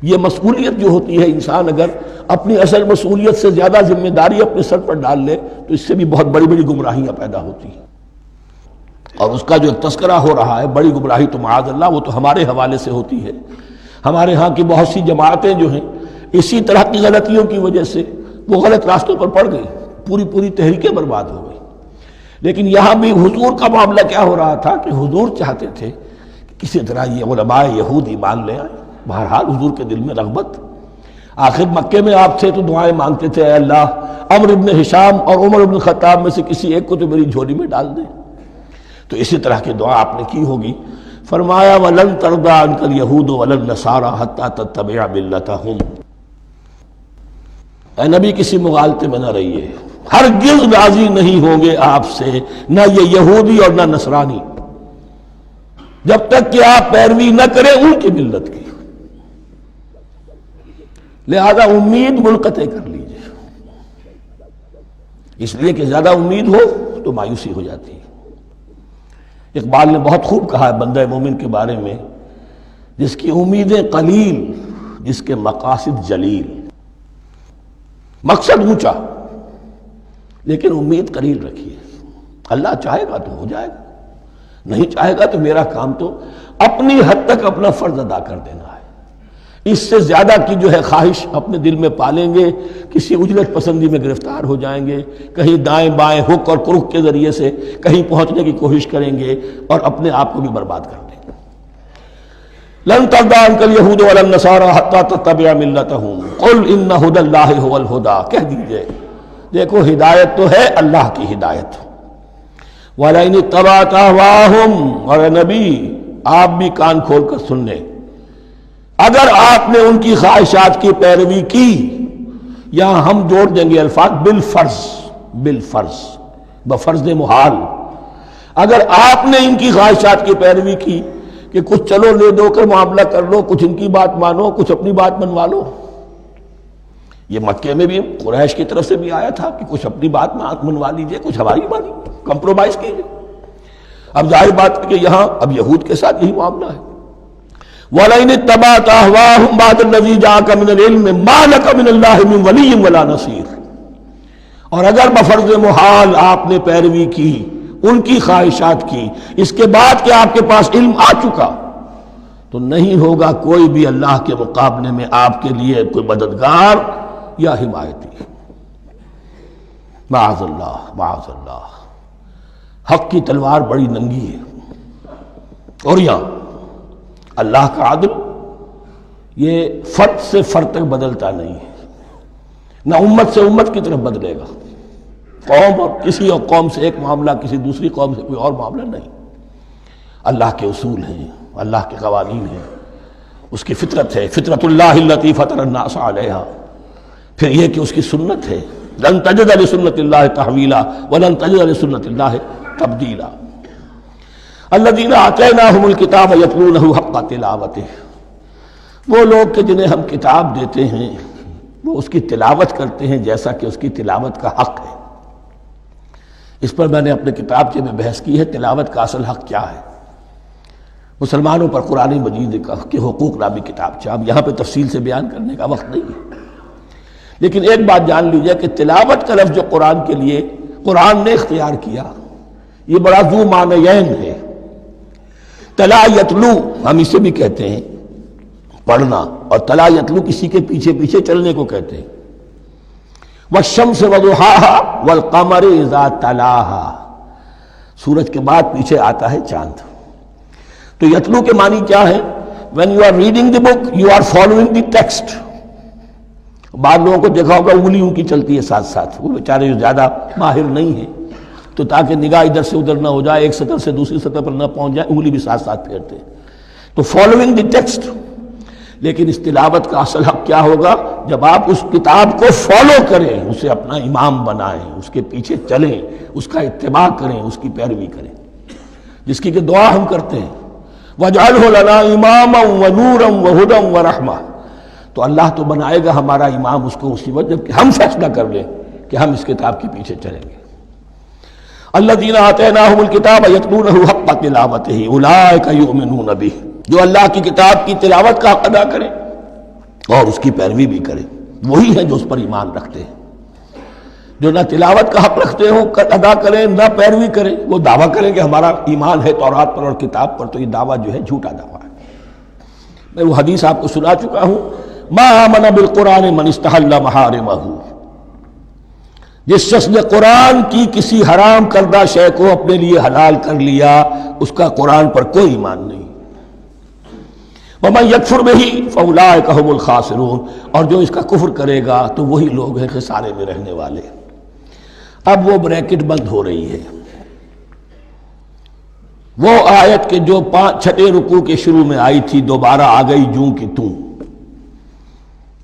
یہ مسئولیت جو ہوتی ہے، انسان اگر اپنی اصل مسئولیت سے زیادہ ذمہ داری اپنے سر پر ڈال لے تو اس سے بھی بہت بڑی بڑی گمراہیاں پیدا ہوتی ہیں۔ اور اس کا جو تذکرہ ہو رہا ہے بڑی گمراہی تو معاذ اللہ وہ تو ہمارے حوالے سے ہوتی ہے۔ ہمارے ہاں کی بہت سی جماعتیں جو ہیں اسی طرح کی غلطیوں کی وجہ سے وہ غلط راستوں پر پڑ گئی، پوری تحریکیں برباد ہو گئی۔ لیکن یہاں بھی حضور کا معاملہ کیا ہو رہا تھا کہ حضور چاہتے تھے کہ کسی طرح یہ علماء یہود ایمان لے آئے۔ بہرحال حضور کے دل میں رغبت، آخر مکے میں آپ تھے تو دعائیں مانگتے تھے، اے اللہ عمرو بن ہشام اور عمر بن خطاب میں سے کسی ایک کو تو میری جھولی میں ڈال دیں۔ تو اسی طرح کی دعا آپ نے کی ہوگی۔ فرمایا وَلَن تَرْضَىٰ عَنْكَ الْيَهُودُ وَلَا النَّصَارَىٰ حَتَّىٰ تَتَّبِعَ مِلَّتَهُمْ، اے نبی کسی مغالطے میں نہ رہیے، ہرگز راضی نہیں ہوں گے آپ سے نہ یہ یہودی اور نہ نصرانی جب تک کہ آپ پیروی نہ کریں ان کی ملت کی۔ لہذا امید منقطع کر لیجیے، اس لیے کہ زیادہ امید ہو تو مایوسی ہو جاتی ہے۔ اقبال نے بہت خوب کہا ہے بندہ مومن کے بارے میں، جس کی امیدیں قلیل، جس کے مقاصد جلیل۔ مقصد اونچا لیکن امید قلیل رکھیے، اللہ چاہے گا تو ہو جائے گا، نہیں چاہے گا تو میرا کام تو اپنی حد تک اپنا فرض ادا کر دینا ہے۔ اس سے زیادہ کی جو ہے خواہش اپنے دل میں پالیں گے، کسی اجلت پسندی میں گرفتار ہو جائیں گے، کہیں دائیں بائیں ہک اور کرک کے ذریعے سے کہیں پہنچنے کی کوشش کریں گے اور اپنے آپ کو بھی برباد کر دیں گے۔ لن ترضى عنك اليهود ولا النصارى حتى تتبع ملتهم قل ان هدى الله هو الهدى، کہہ دیجئے دیکھو ہدایت تو ہے اللہ کی ہدایت۔ وَلَئِنِ اتَّبَعْتَ أَهْوَاءَهُمْ، اور اے نبی آپ بھی کان کھول کر سن لیں، اگر آپ نے ان کی خواہشات کی پیروی کی، یہاں ہم جوڑ دیں گے الفاظ بالفرض، بالفرض بفرض محال، اگر آپ نے ان کی خواہشات کی پیروی کی کہ کچھ چلو لے دو کر معاملہ کر لو، کچھ ان کی بات مانو، کچھ اپنی بات منوا لو۔ یہ مکے میں بھی قریش کی طرف سے بھی آیا تھا کہ کچھ اپنی بات منوا لیجئے، کچھ ہماری مانی، کمپرومائز کیجئے۔ اب ظاہر بات ہے کہ یہاں اب یہود کے ساتھ یہی معاملہ ہے۔ وَلَئِنِ اتَّبَعْتَ أَهْوَاءَهُمْ بَعْدَ الَّذِي جَاءَكَ مِنَ الْعِلْمِ مَا لَكَ مِنَ اللَّهِ مِنْ وَلِيٍّ وَلَا نَصِيرٍ، اور اگر بفرض محال آپ نے پیروی کی ان کی خواہشات کی، اس کے بعد کہ آپ کے پاس علم آ چکا، تو نہیں ہوگا کوئی بھی اللہ کے مقابلے میں آپ کے لیے کوئی مددگار یا حمایتی۔ معاذ اللہ، معاذ اللہ، حق کی تلوار بڑی ننگی ہے۔ اور یہاں اللہ کا عدل یہ فرد سے فرد تک بدلتا نہیں ہے، نہ امت سے امت کی طرف بدلے گا، قوم اور کسی اور قوم سے ایک معاملہ، کسی دوسری قوم سے کوئی اور معاملہ نہیں۔ اللہ کے اصول ہیں، اللہ کے قوانین ہیں، اس کی فطرت ہے، فطرت اللہ التی فطر الناس علیہا، پھر یہ کہ اس کی سنت ہے، لن تجد لسنت اللہ تحویلا ولن تجد لسنت اللہ تبدیلا۔ الذین آتیناہم الکتاب یتلونہ حق تلاوتہ، وہ لوگ کہ جنہیں ہم کتاب دیتے ہیں وہ اس کی تلاوت کرتے ہیں جیسا کہ اس کی تلاوت کا حق ہے۔ اس پر میں نے اپنے کتابچے میں بحث کی ہے، تلاوت کا اصل حق کیا ہے۔ مسلمانوں پر قرآن مجید کے حقوق نامی کتابچہ، اب یہاں پہ تفصیل سے بیان کرنے کا وقت نہیں ہے، لیکن ایک بات جان لیجئے کہ تلاوت کا لفظ جو قرآن کے لیے قرآن نے اختیار کیا، یہ بڑا ذو معنیین ہے۔ تلا یتلو ہم اسے بھی کہتے ہیں پڑھنا، اور تلا یتلو کسی کے پیچھے پیچھے چلنے کو کہتے ہیں۔ والشمس وضحاها والقمر اذا تلاها، سورج کے بعد پیچھے آتا ہے چاند۔ تو یتلو کے معنی کیا ہے؟ when you are reading the book you are following the text۔ بعض لوگوں کو دیکھا ہوگا انگلی ان کی چلتی ہے ساتھ ساتھ، وہ بیچارے جو زیادہ ماہر نہیں ہیں تو تاکہ نگاہ ادھر سے ادھر نہ ہو جائے، ایک سطر سے دوسری سطر پر نہ پہنچ جائے، انگلی بھی ساتھ ساتھ پھیرتے ہیں، تو فالوئنگ دی ٹیکسٹ۔ لیکن اس تلاوت کا اصل حق کیا ہوگا؟ جب آپ اس کتاب کو فالو کریں، اسے اپنا امام بنائیں، اس کے پیچھے چلیں، اس کا اتباع کریں، اس کی پیروی کریں، جس کی کہ دعا ہم کرتے ہیں وَاجْعَلْهُ لَنَا إِمَامًا وَنُورًا وَهُدًى وَرَحْمَةً، تو اللہ تو بنائے گا ہمارا امام اس کو اسی وقت جب کہ ہم فیصلہ کر لیں کہ ہم اس کتاب کے پیچھے چلیں گے۔ الذین آتیناہم الکتاب یتلونہ حق تلاوتہ اولئک یؤمنون بہ، جو اللہ کی کتاب کی تلاوت کا حق ادا کریں اور اس کی پیروی بھی کریں، وہی ہیں جو اس پر ایمان رکھتے ہیں۔ جو نہ تلاوت کا حق رکھتے ہوں ادا کریں، نہ پیروی کریں، وہ دعویٰ کریں کہ ہمارا ایمان ہے تورات پر اور کتاب پر، تو یہ دعویٰ جو ہے جھوٹا دعویٰ ہے۔ میں وہ حدیث آپ کو سنا چکا ہوں، ما آمن بالقرآن من استحل محارمہ، جس شخص نے قرآن کی کسی حرام کردہ شے کو اپنے لیے حلال کر لیا، اس کا قرآن پر کوئی ایمان نہیں۔ وَمَن يَكْفُرْ بِهِ فَأُولَٰئِكَ هُمُ الْخَاسِرُونَ، اور جو اس کا کفر کرے گا تو وہی لوگ ہیں خسارے میں رہنے والے۔ اب وہ بریکٹ بند ہو رہی ہے، وہ آیت کے جو 6 رکوع کے شروع میں آئی تھی دوبارہ آ گئی جوں کی توں،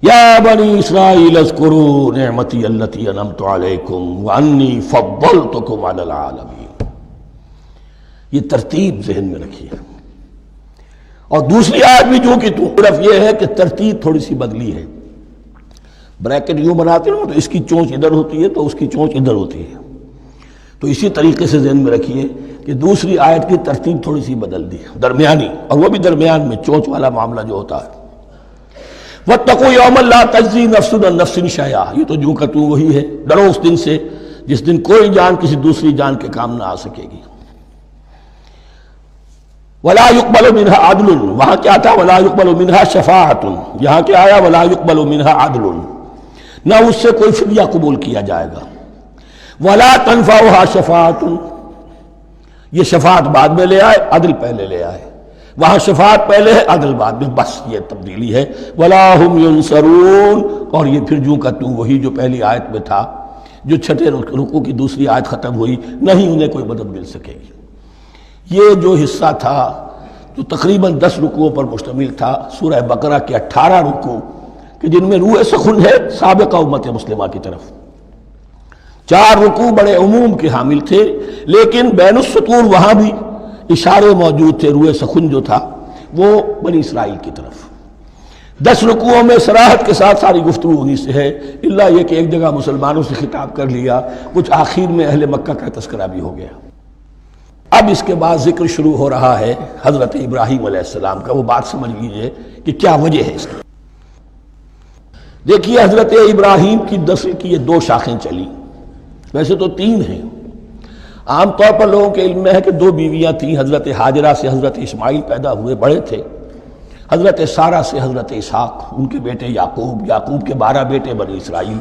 یا بنی اسرائیل اذکروا نعمتی التی انعمت علیکم وانی فضلتکم علی العالمین۔ یہ ترتیب ذہن میں رکھیے۔ اور دوسری آیت بھی جو کہ تو صرف یہ ہے کہ ترتیب تھوڑی سی بدلی ہے۔ بریکٹ یوں بناتے ہو تو اس کی چونچ ادھر ہوتی ہے تو اس کی چونچ ادھر ہوتی ہے. تو اسی طریقے سے ذہن میں رکھیے کہ دوسری آیت کی ترتیب تھوڑی سی بدل دی درمیانی، اور وہ بھی درمیان میں چونچ والا معاملہ جو ہوتا ہے. وَاتَّقُوا يَوْمًا لَا تَجْزِي نَفْسٌ عَن نَفْسٍ شَيْئًا، یہ تو جو کا تو وہی ہے. ڈرو اس دن سے جس دن کوئی جان کسی دوسری جان کے کام نہ آ سکے گی. وَلَا يُقْبَلُ مِنْهَا عَدْلٌ، وہاں کیا تھا وَلَا يُقْبَلُ مِنْهَا شَفَاعَةٌ، یہاں کیا آیا وَلَا يُقْبَلُ مِنْهَا عَدْلٌ، نہ اس سے کوئی فدیہ قبول کیا جائے گا. وَلَا تَنْفَعُهَا شَفَاعَةٌ، یہ شفاعت بعد میں لے آئے، عدل پہلے لے آئے. وہاں شفاعت پہلے ہے، عدل بعد میں، بس یہ تبدیلی ہے. وَلَا هُمْ يُنصَرُونَ، اور یہ پھر جو کا تو وہی جو پہلی آیت میں تھا، جو چھٹے رکوع کی دوسری آیت ختم ہوئی، نہیں انہیں کوئی مدد مل سکے گی. یہ جو حصہ تھا جو تقریباً 10 رکوعوں پر مشتمل تھا، سورہ بقرہ کے 18 رکوع کہ جن میں روح سخن ہے سابقہ امت مسلمہ کی طرف. 4 رکوع بڑے عموم کے حامل تھے، لیکن بین السطور وہاں بھی اشارے موجود تھے. روح سخن جو تھا وہ بنی اسرائیل کی طرف. 10 رکوعوں میں صراحت کے ساتھ ساری گفتگو انہی سے ہے، الا یہ کہ ایک جگہ مسلمانوں سے خطاب کر لیا، کچھ آخر میں اہل مکہ کا تذکرہ بھی ہو گیا. اب اس کے بعد ذکر شروع ہو رہا ہے حضرت ابراہیم علیہ السلام کا. وہ بات سمجھ لیجئے کہ کیا وجہ ہے اس کی. دیکھیے حضرت ابراہیم کی نسل کی یہ 2 شاخیں چلی، ویسے تو 3 ہیں. عام طور پر لوگوں کے علم میں ہے کہ 2 بیویاں تھیں. حضرت ہاجرہ سے حضرت اسماعیل پیدا ہوئے، بڑے تھے. حضرت سارہ سے حضرت اسحاق، ان کے بیٹے یعقوب، یعقوب کے 12 بیٹے بنی اسرائیل.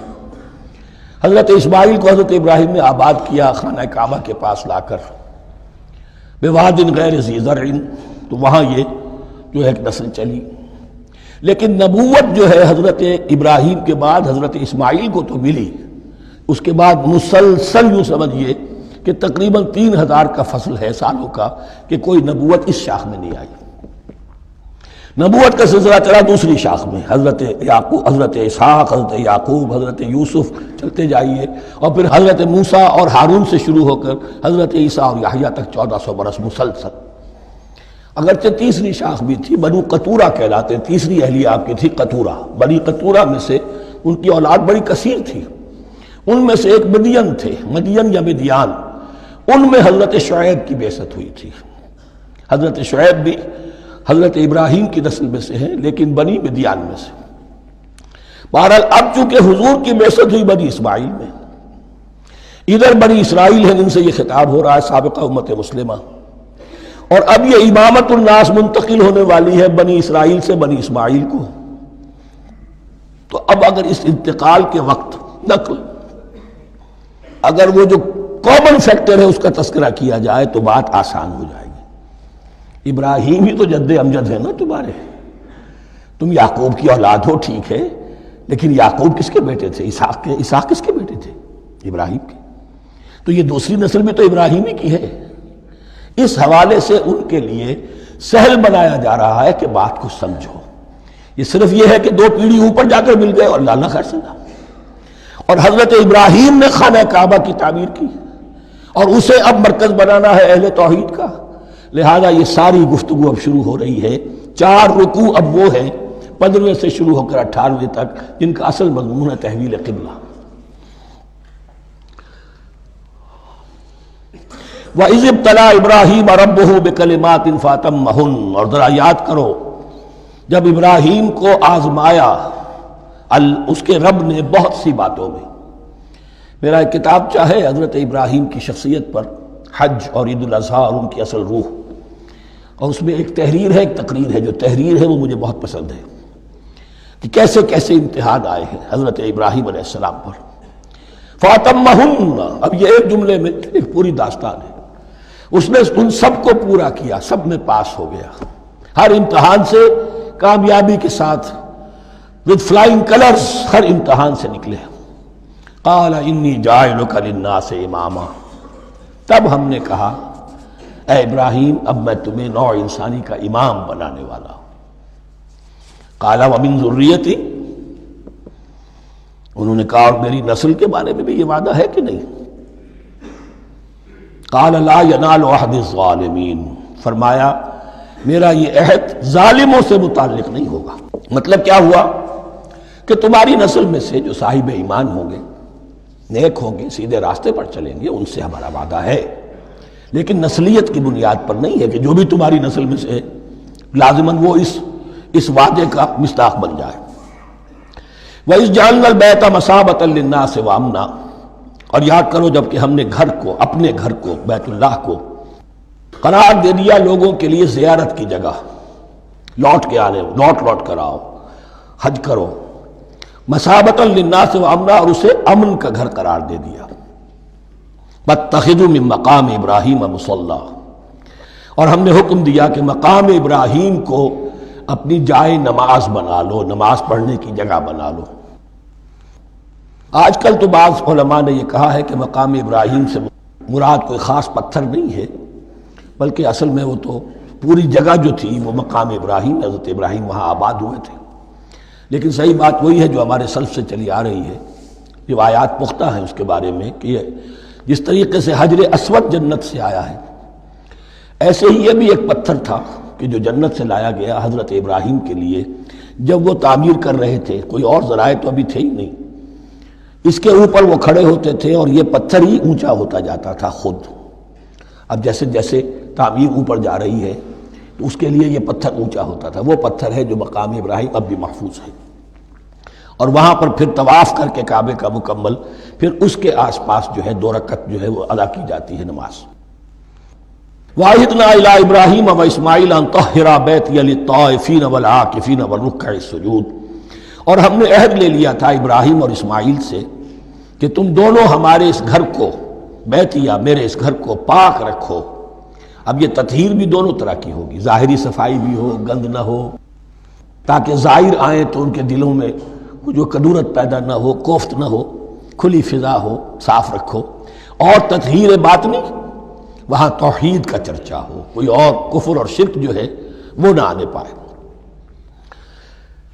حضرت اسماعیل کو حضرت ابراہیم نے آباد کیا خانہ کعبہ کے پاس لا کر، بواد غیر ذی زرع، تو وہاں یہ جو ایک نسل چلی. لیکن نبوت جو ہے حضرت ابراہیم کے بعد حضرت اسماعیل کو تو ملی، اس کے بعد مسلسل یوں سمجھیے کہ تقریباً 3000 کا فصل ہے سالوں کا کہ کوئی نبوت اس شاخ میں نہیں آئی. نبوت کا سلسلہ چلا دوسری شاخ میں، حضرت یعقوب، حضرت اسحاق، حضرت یعقوب، حضرت یوسف، چلتے جائیے، اور پھر حضرت موسیٰ اور ہارون سے شروع ہو کر حضرت عیسیٰ اور یحییٰ تک 1400 برس مسلسل. اگرچہ تیسری شاخ بھی تھی، بنو قطورہ کہلاتے ہیں. تیسری اہلیہ آپ کی تھی قطورہ. بنی قطورہ میں سے ان کی اولاد بڑی کثیر تھی. ان میں سے ایک مدین تھے، مدین یا مدیان. ان میں حضرت شعیب کی بعثت ہوئی تھی. حضرت شعیب بھی حضرت ابراہیم کی نسل میں سے ہیں، لیکن بنی مدیان میں سے. بہرحال اب چونکہ حضور کی بعثت ہوئی بنی اسماعیل میں، ادھر بنی اسرائیل ہیں جن سے یہ خطاب ہو رہا ہے سابقہ امت مسلمہ، اور اب یہ امامت الناس منتقل ہونے والی ہے بنی اسرائیل سے بنی اسماعیل کو. تو اب اگر اس انتقال کے وقت نقل، اگر وہ جو کامن فیکٹر ہے اس کا تذکرہ کیا جائے تو بات آسان ہو جائے گی. ابراہیم ہی تو جد امجد ہے نا تمہارے، تم یعقوب کی اولاد ہو، ٹھیک ہے، لیکن یعقوب کس کے بیٹے تھے؟ اسحاق کے. اسحاق کس کے بیٹے تھے؟ ابراہیم کے. تو یہ دوسری نسل بھی تو ابراہیم ہی کی ہے. اس حوالے سے ان کے لیے سہل بنایا جا رہا ہے کہ بات کو سمجھو. یہ صرف یہ ہے کہ 2 پیڑھی اوپر جا کر مل گئے اور لانا خیر سنا. اور حضرت ابراہیم نے خانہ کعبہ کی تعمیر کی اور اسے اب مرکز بنانا ہے اہل توحید کا. لہذا یہ ساری گفتگو اب شروع ہو رہی ہے. 4 رکوع اب وہ ہیں 15ویں سے شروع ہو کر 18ویں تک جن کا اصل مضمون ہے تحویل قبلہ. وَإِذِ ابْتَلَىٰ إِبْرَاهِيمَ رَبُّهُ بِكَلِمَاتٍ فَأَتَمَّهُنَّ، اور ذرا یاد کرو جب ابراہیم کو آزمایا اس کے رب نے بہت سی باتوں میں. میرا ایک کتاب چاہے حضرت ابراہیم کی شخصیت پر، حج اور عید الاضحیٰ اور ان کی اصل روح، اور اس میں ایک تحریر ہے، ایک تقریر ہے. جو تحریر ہے وہ مجھے بہت پسند ہے کہ کیسے کیسے امتحان آئے ہیں حضرت ابراہیم علیہ السلام پر. فَأَتَمَّهُنَّ، اب یہ ایک جملے میں ایک پوری داستان ہے. اس نے ان سب کو پورا کیا، سب میں پاس ہو گیا، ہر امتحان سے کامیابی کے ساتھ with flying colors ہر امتحان سے نکلے. قال انی جاعلک للناس اماما، تب ہم نے کہا اے ابراہیم اب میں تمہیں نوع انسانی کا امام بنانے والا ہوں. قال ومن ذریتی، انہوں نے کہا اور میری نسل کے بارے میں بھی یہ وعدہ ہے کہ نہیں؟ قال لا ینال عہد الظالمین، فرمایا میرا یہ عہد ظالموں سے متعلق نہیں ہوگا. مطلب کیا ہوا کہ تمہاری نسل میں سے جو صاحب ایمان ہوں گے، نیک ہوں گے، سیدھے راستے پر چلیں گے، ان سے ہمارا وعدہ ہے، لیکن نسلیت کی بنیاد پر نہیں ہے کہ جو بھی تمہاری نسل میں سے لازماً وہ اس وعدے کا مصداق بن جائے۔ وَإِذْ جَعَلْنَا الْبَيْتَ مَثَابَةً لِلنَّاسِ وَأَمْنًا، اور یاد کرو جب کہ ہم نے گھر کو، اپنے گھر کو، بیت اللہ کو قرار دے دیا لوگوں کے لیے زیارت کی جگہ، لوٹ کے آنے، لوٹ کر آؤ، حج کرو، مَثَابَةً لِلنَّاسِ وَأَمْنًا، اور اسے امن کا گھر قرار دے دیا۔ وَاتَّخِذُوا مِن مَقَامِ إِبْرَاهِيمَ مُصَلًّى، اور ہم نے حکم دیا کہ مقام ابراہیم کو اپنی جائے نماز بنا لو، نماز پڑھنے کی جگہ بنا لو۔ آج کل تو بعض علماء نے یہ کہا ہے کہ مقام ابراہیم سے مراد کوئی خاص پتھر نہیں ہے، بلکہ اصل میں وہ تو پوری جگہ جو تھی وہ مقام ابراہیم، حضرت ابراہیم وہاں آباد ہوئے تھے۔ لیکن صحیح بات وہی ہے جو ہمارے سلف سے چلی آ رہی ہے، روایات پختہ ہیں اس کے بارے میں کہ یہ جس طریقے سے حجر اسود جنت سے آیا ہے، ایسے ہی یہ بھی ایک پتھر تھا کہ جو جنت سے لایا گیا حضرت ابراہیم کے لیے جب وہ تعمیر کر رہے تھے، کوئی اور ذرائع تو ابھی تھے ہی نہیں، اس کے اوپر وہ کھڑے ہوتے تھے اور یہ پتھر ہی اونچا ہوتا جاتا تھا خود۔ اب جیسے جیسے تعمیر اوپر جا رہی ہے تو اس کے لیے یہ پتھر اونچا ہوتا تھا، وہ پتھر ہے جو مقام ابراہیم اب بھی محفوظ ہے، اور وہاں پر پھر طواف کر کے کعبے کا مکمل، پھر اس کے آس پاس جو ہے 2 رکعت جو ہے وہ ادا کی جاتی ہے نماز۔ وَعَهِدْنَا إِلَىٰ إِبْرَاهِيمَ وَإِسْمَاعِيلَ أَن طَهِّرَا بَيْتِيَ لِلطَّائِفِينَ وَالْعَاكِفِينَ وَالرُّكَّعِ السُّجُودِ، اور ہم نے عہد لے لیا تھا ابراہیم اور اسماعیل سے کہ تم دونوں ہمارے اس گھر کو، بیتیا میرے اس گھر کو پاک رکھو۔ اب یہ تطہیر بھی دونوں طرح کی ہوگی، ظاہری صفائی بھی ہو، گند نہ ہو، تاکہ زائر آئیں تو ان کے دلوں میں جو کدورت پیدا نہ ہو، کوفت نہ ہو، کھلی فضا ہو، صاف رکھو۔ اور تطہیر باطنی، وہاں توحید کا چرچا ہو، کوئی اور کفر اور شرک جو ہے وہ نہ آنے پائے۔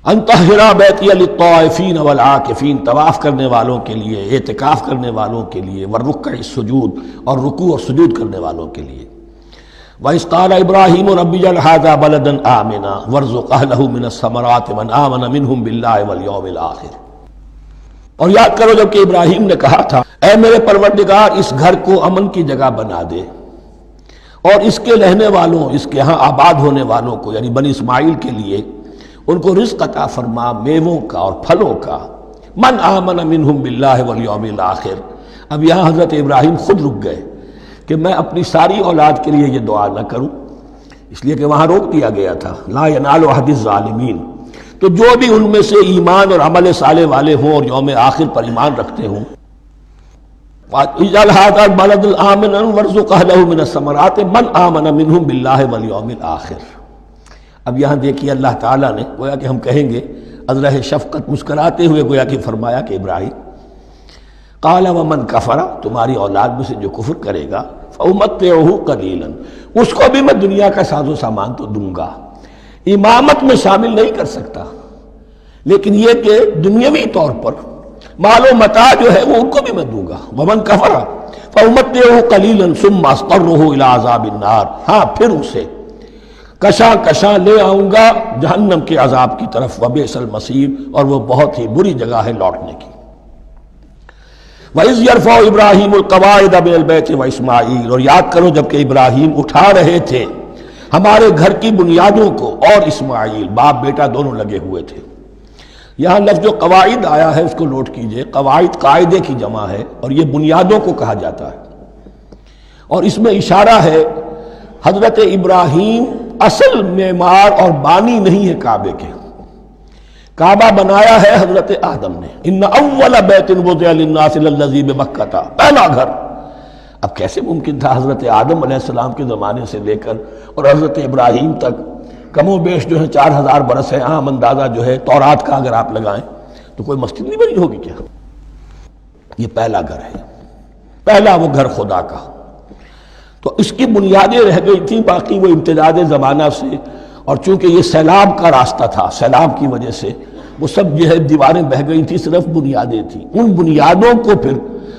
ان طہرا بیتی للطائفین والعاکفین، طواف کرنے والوں کے لیے، اعتکاف کرنے والوں کے لیے، والرکع السجود، اور رکوع اور سجود کرنے والوں کے لیے۔ وَإِذْ قَالَ إِبْرَاهِيمُ رَبِّ اجْعَلْ هَٰذَا بَلَدًا آمِنًا وَارْزُقْ أَهْلَهُ مِنَ الثَّمَرَاتِ مَنْ آمَنَ مِنْهُمْ بِاللَّهِ وَالْيَوْمِ الْآخِرِ، اور یاد کرو جب کہ ابراہیم نے کہا تھا اے میرے پروردگار اس گھر کو امن کی جگہ بنا دے، اور اس کے رہنے والوں، اس کے ہاں آباد ہونے والوں کو یعنی بنی اسماعیل کے لیے ان کو رزق عطا فرما، میووں کا اور پھلوں کا۔ من آمن منہم باللہ والیوم الآخر، اب یہاں حضرت ابراہیم خود رک گئے کہ میں اپنی ساری اولاد کے لیے یہ دعا نہ کروں، اس لیے کہ وہاں روک دیا گیا تھا لا ینال عہد الظالمین، تو جو بھی ان میں سے ایمان اور عمل صالح والے ہوں اور یوم آخر پر ایمان رکھتے ہوں، اجعل هذا البلد آمنا وارزق اهله من الثمرات من آمن منهم باللہ والیوم الآخر۔ اب یہاں دیکھیے اللہ تعالیٰ نے گویا کہ ہم کہیں گے ازرہ شفقت مسکراتے ہوئے گویا کہ فرمایا کہ ابراہیم قال ومن کفر، تمہاری اولاد میں سے جو کفر کرے گا فأمتعه قلیلا، اس کو بھی میں دنیا کا ساز و سامان تو دوں گا، امامت میں شامل نہیں کر سکتا، لیکن یہ کہ دنیاوی طور پر مال و متاع جو ہے وہ ان کو بھی میں دوں گا۔ ومن کفر فأمتعه قلیلا ثم اضطره الى عذاب النار، ہاں پھر اسے کشاں کشاں لے آؤں گا جہنم کے عذاب کی طرف، وبئس المصیر، اور وہ بہت ہی بری جگہ ہے لوٹنے کی۔ وَإِذْ يَرْفَعُ إِبْرَاهِيمُ الْقَوَاعِدَ مِنَ الْبَيْتِ وَإِسْمَاعِيلُ، اور یاد کرو جب کہ ابراہیم اٹھا رہے تھے ہمارے گھر کی بنیادوں کو، اور اسماعیل، باپ بیٹا دونوں لگے ہوئے تھے۔ یہاں لفظ جو قواعد آیا ہے اس کو نوٹ کیجئے، قواعد قاعدے کی جمع ہے اور یہ بنیادوں کو کہا جاتا ہے، اور اس میں اشارہ ہے حضرت ابراہیم اصل معمار اور بانی نہیں ہے کعبے کے، کعبہ بنایا ہے حضرت آدم نے، ان اول بیت وضع للناس للذی ببکہ، پہلا گھر۔ اب کیسے ممکن تھا حضرت آدم علیہ السلام کے زمانے سے لے کر اور حضرت ابراہیم تک کم و بیش جو ہے 4000 برس ہے، عام اندازہ جو ہے تورات کا اگر آپ لگائیں تو کوئی مسجد نہیں بنی ہوگی کیا؟ یہ پہلا گھر ہے، پہلا وہ گھر خدا کا، تو اس کی بنیادیں رہ گئی تھیں، باقی وہ امتداد زمانہ سے، اور چونکہ یہ سیلاب کا راستہ تھا، سیلاب کی وجہ سے وہ سب جو ہے دیواریں بہہ گئی تھیں، صرف بنیادیں تھیں، ان بنیادوں کو پھر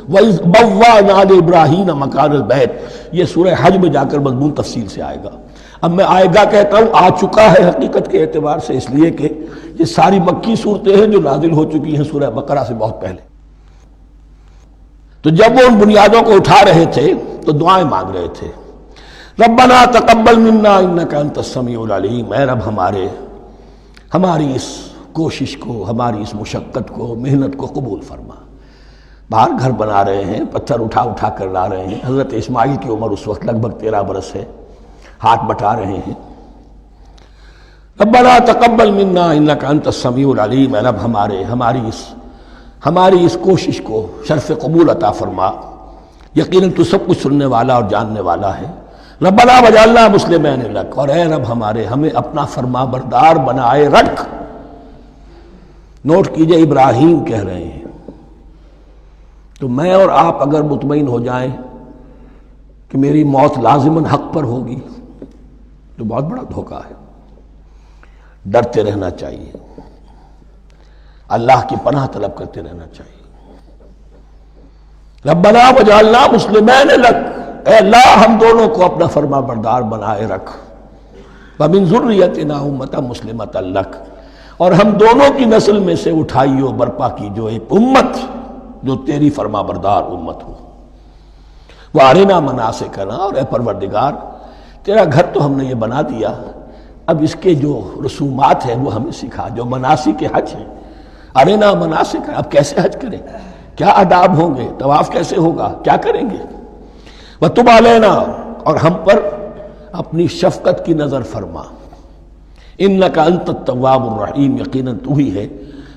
وَإِذْ بَوَّأْنَا لِإِبْرَاهِيمَ مَكَانَ الْبَيْتِ، یہ سورہ حج میں جا کر مضمون تفصیل سے آئے گا۔ اب میں آئے گا کہتا ہوں، آ چکا ہے حقیقت کے اعتبار سے، اس لیے کہ یہ ساری مکی صورتیں ہیں جو نازل ہو چکی ہیں سورہ بقرہ سے بہت پہلے۔ تو جب وہ ان بنیادوں کو اٹھا رہے تھے تو دعائیں مانگ رہے تھے، ربنا تقبل منا انک انت السمیع العلیم، اے رب ہماری اس کوشش کو، ہماری اس مشقت کو، محنت کو قبول فرما۔ باہر گھر بنا رہے ہیں، پتھر اٹھا اٹھا کر لا رہے ہیں، حضرت اسماعیل کی عمر اس وقت لگ بھگ 13 برس ہے، ہاتھ بٹا رہے ہیں۔ ربنا تقبل منا انک انت السمیع العلیم، اے رب ہماری اس کوشش کو شرف قبول عطا فرما، یقیناً تو سب کچھ سننے والا اور جاننے والا ہے۔ ربنا وجعلنا مسلمین لک، اور اے رب ہمیں اپنا فرما بردار بنائے رکھ۔ نوٹ کیجئے ابراہیم کہہ رہے ہیں، تو میں اور آپ اگر مطمئن ہو جائیں کہ میری موت لازماً حق پر ہوگی تو بہت بڑا دھوکہ ہے۔ ڈرتے رہنا چاہیے، اللہ کی پناہ طلب کرتے رہنا چاہیے۔ ربنا وجعلنا مسلمین لک، اے اللہ ہم دونوں کو اپنا فرما بردار بنائے رکھ، ومن ذریتنا امۃ مسلمۃ لک، اور ہم دونوں کی نسل میں سے اٹھائیو برپا کی جو ایک امت جو تیری فرما بردار امت ہو۔ وارنا مناسکنا، اور اے پروردگار تیرا گھر تو ہم نے یہ بنا دیا، اب اس کے جو رسومات ہیں وہ ہمیں سکھا، جو مناسک حج ہیں، ارنا مناسک، اب کیسے حج کریں، کیا آداب ہوں گے، طواف کیسے ہوگا، کیا کریں گے۔ وتب علینا، اور ہم پر اپنی شفقت کی نظر فرما، انک انت التواب الرحیم، یقیناً تو ہی ہے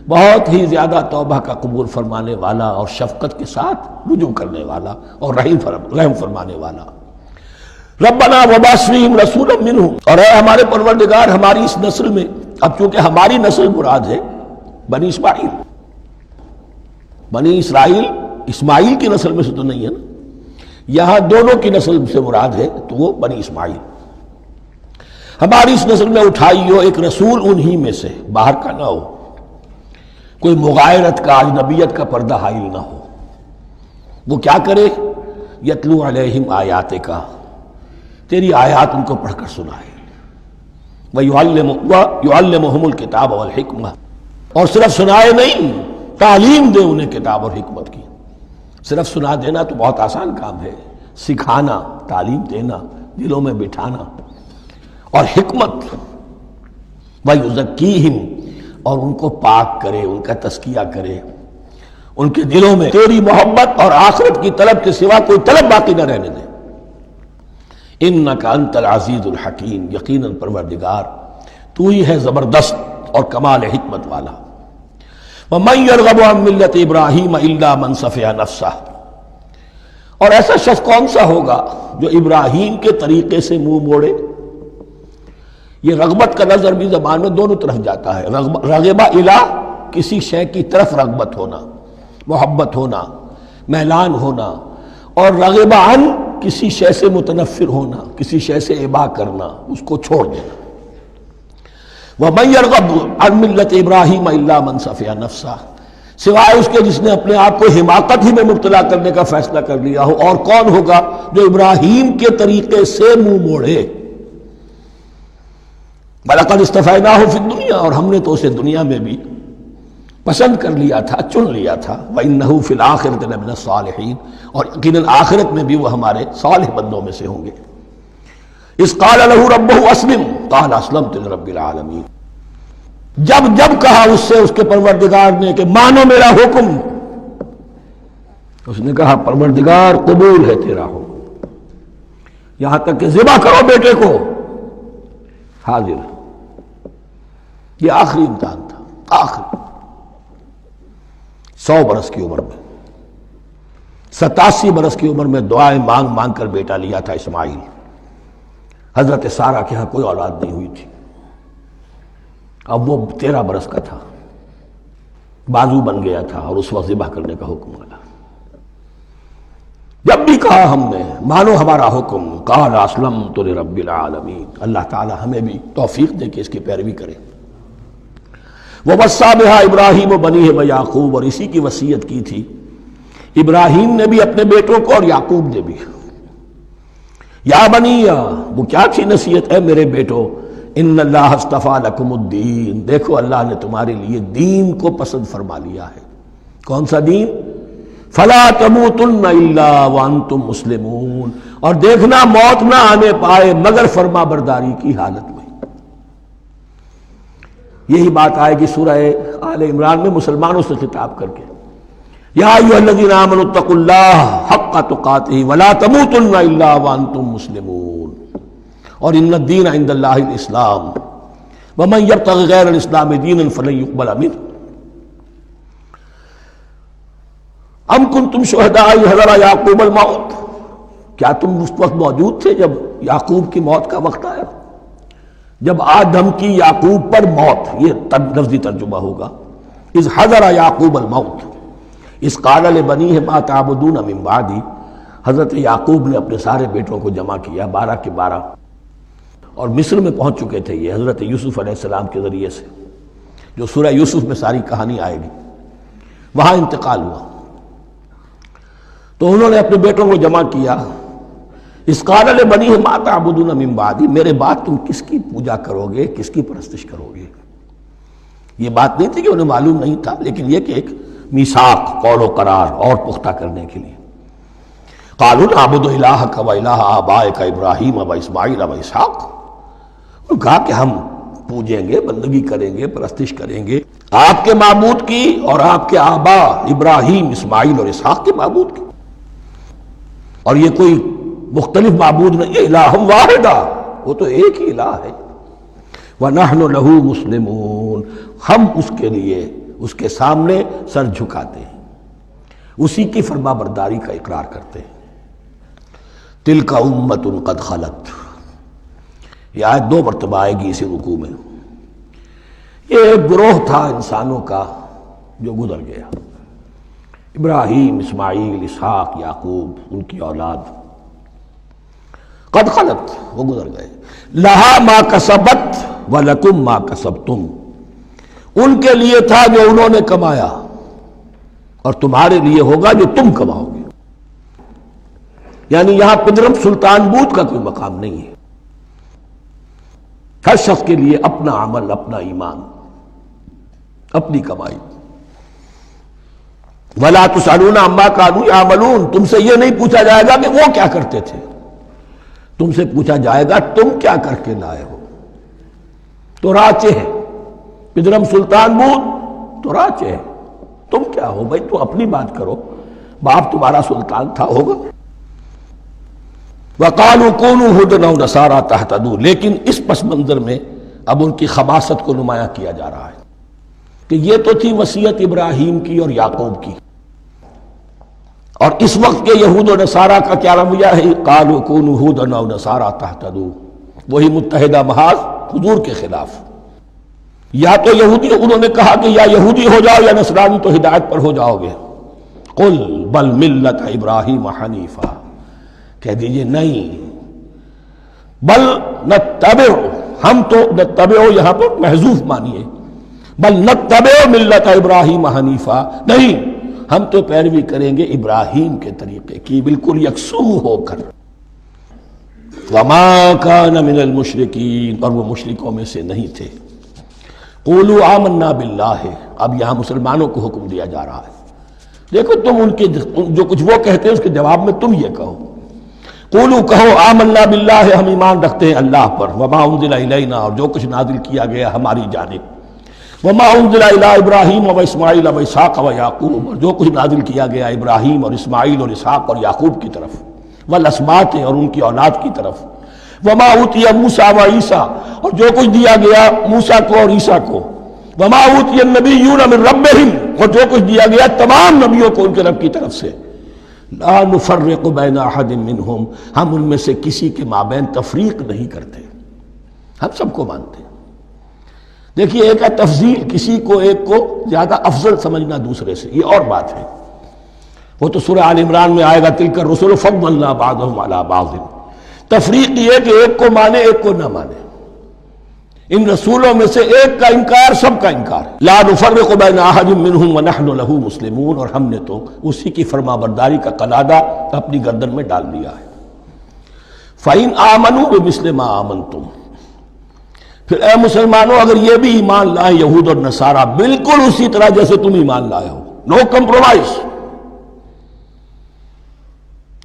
بہت ہی زیادہ توبہ کا قبول فرمانے والا اور شفقت کے ساتھ رجوع کرنے والا اور رحم فرمانے والا۔ ربنا وبعث فیہم رسولا منہم، اور اے ہمارے پروردگار ہماری اس نسل میں، اب چونکہ ہماری نسل مراد ہے بنی اسماعیل، بنی اسرائیل اسماعیل کی نسل میں سے تو نہیں ہے نا، یہاں دونوں کی نسل سے مراد ہے تو وہ بنی اسماعیل، ہماری اس نسل میں اٹھائی ہو ایک رسول انہی میں سے، باہر کا نہ ہو، کوئی مغایرت کا اجنبیت کا پردہ حائل نہ ہو، وہ کیا کرے، یتلو علیہم آیاتک، تیری آیات ان کو پڑھ کر سنائے، وَيُعَلِّمُهُمُ الْكِتَابَ وَالْحِکْمَةَ، اور صرف سنائے نہیں، تعلیم دے انہیں کتاب اور حکمت کی۔ صرف سنا دینا تو بہت آسان کام ہے، سکھانا، تعلیم دینا، دلوں میں بٹھانا، اور حکمت، وَيُزَكِّيهِمْ، اور ان کو پاک کرے، ان کا تزکیہ کرے، ان کے دلوں میں تیری محبت اور آخرت کی طلب کے سوا کوئی طلب باقی نہ رہنے دے۔ انک انت العزیز الحکیم، یقیناً پروردگار تو ہی ہے زبردست اور کمال حکمت والا۔ وَمَن يَرْغَبُ عَن مِّلَّةِ إِبْرَاهِيمَ إِلَّا مَن سَفِهَ نَفْسَهُ، اور ایسا شخص کون سا ہوگا جو ابراہیم کے طریقے سے منہ موڑے۔ یہ رغبت کا نظر بھی زبان میں دونوں طرف جاتا ہے، رغبہ الہ، کسی شے کی طرف رغبت ہونا، محبت ہونا، میلان ہونا، اور رغبہ عن، کسی شے سے متنفر ہونا، کسی شے سے ابا کرنا، اس کو چھوڑ دینا۔ وَمَن يَرْغَبُ عَن مِّلَّةِ إِبْرَاهِيمَ إِلَّا مَن سَفِهَ نَفْسَهُ، سوائے اس کے جس نے اپنے آپ کو حماقت ہی میں مبتلا کرنے کا فیصلہ کر لیا ہو، اور کون ہوگا جو ابراہیم کے طریقے سے منہ موڑے۔ وَلَقَدِ اصْطَفَيْنَاهُ فِي الدُّنْيَا، اور ہم نے تو اسے دنیا میں بھی پسند کر لیا تھا، چن لیا تھا۔ وَإِنَّهُ فِي الْآخِرَةِ لَمِنَ الصَّالِحِينَ، اور یقیناً آخرت میں بھی وہ ہمارے صالح بندوں میں سے ہوں گے۔ اذ قال له ربه اسلم قال اسلمت لرب العالمین، جب کہا اس سے اس کے پروردگار نے کہ مانو میرا حکم، اس نے کہا پروردگار قبول ہے تیرا حکم، یہاں تک کہ ذبح کرو بیٹے کو، حاضر۔ یہ آخری امتحان تھا، آخری 100 برس کی عمر میں، 87 برس کی عمر میں دعائیں مانگ مانگ کر بیٹا لیا تھا اسماعیل۔ حضرت سارہ کے ہاں کوئی اولاد نہیں ہوئی تھی، اب وہ 13 برس کا تھا، بازو بن گیا تھا، اور اس وقت ذبح کرنے کا حکم آیا۔ جب بھی کہا ہم نے مانو ہمارا حکم، قال اسلمت لرب العالمین، اللہ تعالی ہمیں بھی توفیق دے کہ اس کی پیروی کریں۔ وَوَصَّىٰ بِهَا إِبْرَاهِيمُ بَنِيهِ وَيَعْقُوبُ، اور اسی کی وصیت کی تھی ابراہیم نے بھی اپنے بیٹوں کو اور یعقوب نے بھی۔ یا بنی، وہ کیا تھی نصیحت، اے میرے بیٹو، ان اللہ اصطفیٰ لکم الدین، دیکھو اللہ نے تمہارے لیے دین کو پسند فرما لیا ہے۔ کون سا دین؟ فلا تموتن الا وانتم مسلمون، اور دیکھنا موت نہ آنے پائے مگر فرما برداری کی حالت میں۔ یہی بات آئے گی سورہ آل عمران میں مسلمانوں سے خطاب کر کے، یا ایھا الذین آمنوا اتقوا اللہ حق تقاتہ ولا تموتن الا وانتم مسلمون، اور ان الدین عند اللہ الاسلام ومن یبتغ غیر الاسلام دینا فلن یقبل منہ۔ ام کنتم شہداء اذ حضر یعقوب الموت، کیا تم اس وقت موجود تھے جب یعقوب کی موت کا وقت آیا؟ جب آدم کی یعقوب پر موت، یہ لفظی ترجمہ ہوگا، اذ حضر یعقوب الموت اذ قال لبنیہ ما تعبدون من بعدی، حضرت یعقوب نے اپنے سارے بیٹوں کو جمع کیا 12 کے 12، اور مصر میں پہنچ چکے تھے یہ حضرت یوسف علیہ السلام کے ذریعے سے، جو سورہ یوسف میں ساری کہانی آئے گی، وہاں انتقال ہوا۔ تو انہوں نے اپنے بیٹوں کو جمع کیا، اذ قال لبنیہ ما تعبدون من بعدی، میرے بعد تم کس کی پوجا کرو گے، کس کی پرستش کرو گے؟ یہ بات نہیں تھی کہ انہیں معلوم نہیں تھا، لیکن یہ کہ ایک میثاق، قول و قرار اور پختہ کرنے کے لیے۔ قالوا نعبد الہک و الہ آبائک ابراہیم و اسماعیل و اسحاق، انہوں نے کہا کہ ہم پوجیں گے، بندگی کریں گے، پرستش کریں گے آپ کے معبود کی اور آپ کے آبا ابراہیم، اسماعیل اور اسحاق کے معبود کی، اور یہ کوئی مختلف معبود نہیں، یہ الہ واحدہ، وہ تو ایک ہی الہ ہے۔ وَنَحْنُ لَهُ مُسْلِمُونَ، ہم اس کے لیے، اس کے سامنے سر جھکاتے ہیں، اسی کی فرما برداری کا اقرار کرتے ہیں۔ تِلْكَ أُمَّةٌ قَدْ خَلَتْ، یہ آیت 2 مرتبہ آئے گی اسی رکوع میں۔ یہ ایک گروہ تھا انسانوں کا جو گزر گیا، ابراہیم، اسماعیل، اسحاق، یعقوب، ان کی اولاد، قد خلت، وہ گزر گئے۔ لہا ما کسبت ولکم ما کسبتم، ان کے لیے تھا جو انہوں نے کمایا، اور تمہارے لیے ہوگا جو تم کماؤ گے۔ یعنی یہاں پدرم سلطان بود کا کوئی مقام نہیں ہے، ہر شخص کے لیے اپنا عمل، اپنا ایمان، اپنی کمائی۔ وَلَا تُسْأَلُونَ عَمَّا كَانُوا يَعْمَلُونَ، تم سے یہ نہیں پوچھا جائے گا کہ وہ کیا کرتے تھے، تم سے پوچھا جائے گا تم کیا کر کے لائے ہو۔ تو راچے ہے پدرم سلطان بود، تو راچے ہے، تم کیا ہو بھائی، تو اپنی بات کرو، باپ تمہارا سلطان تھا، ہوگا۔ وَقَالُوا كُونُوا هُودًا أَوْ نَصَارَىٰ تَهْتَدُوا، لیکن اس پس منظر میں اب ان کی خباثت کو نمایاں کیا جا رہا ہے کہ یہ تو تھی وصیت ابراہیم کی اور یعقوب کی، اور اس وقت کے یہود و نصارہ کا کیا رویہ ہے؟ قالوا كونوا هودا او نصارى تهتدوا، وہی متحدہ محاذ حضور کے خلاف۔ یا تو یہودی، انہوں نے کہا کہ یا یہودی ہو جاؤ یا نصرانی تو ہدایت پر ہو جاؤ گے۔ قل بل ملت ابراہیم حنیفا، کہہ دیجئے نہیں، بل نتبع، ہم تو نتبع یہاں پر محذوف مانیے، بل نتبع ملت ابراہیم حنیفا، نہیں، ہم تو پیروی کریں گے ابراہیم کے طریقے کی، بالکل یکسو ہو کر۔ وما کان من المشرکین، اور وہ مشرکوں میں سے نہیں تھے۔ قولوا آمنا باللہ، اب یہاں مسلمانوں کو حکم دیا جا رہا ہے، دیکھو تم ان کے جو کچھ وہ کہتے ہیں اس کے جواب میں تم یہ کہو، قولوا کہو آمنا باللہ، ہم ایمان رکھتے ہیں اللہ پر، وما انزل الینا، اور جو کچھ نازل کیا گیا ہماری جانب، وما انزل الی ابراہیم و اسماعیل و اسحاق و یعقوب، اور جو کچھ نازل کیا گیا ابراہیم اور اسماعیل اور اسحاق اور یعقوب کی طرف، والاسباط، اور ان کی اولاد کی طرف، وما اوتی موسیٰ و عیسیٰ، اور جو کچھ دیا گیا موسیٰ کو اور عیسیٰ کو، وما اوتی النبیون من ربہم، اور جو کچھ دیا گیا تمام نبیوں کو ان کے رب کی طرف سے، لا نفرق بین احد منہم، ہم ان میں سے کسی کے مابین تفریق نہیں کرتے، ہم سب کو مانتے ہیں۔ دیکھیے ایک ہے تفضیل، کسی کو ایک کو زیادہ افضل سمجھنا دوسرے سے، یہ اور بات ہے، وہ تو سورہ آل عمران میں آئے گا تلک الرسل فضلنا بعضهم علی بعض۔ تفریق یہ کہ ایک کو مانے ایک کو نہ مانے، ان رسولوں میں سے ایک کا انکار سب کا انکار ہے۔ لا نفرق بین احد منہم ونحن له مسلمون، اور ہم نے تو اسی کی فرما برداری کا قلادہ اپنی گردن میں ڈال دیا ہے۔ فإن آمنوا بمثل ما آمنتم، پھر اے مسلمانوں اگر یہ بھی ایمان لائے یہود اور نصارہ بالکل اسی طرح جیسے تم ایمان لائے ہو، نو کمپرومائز،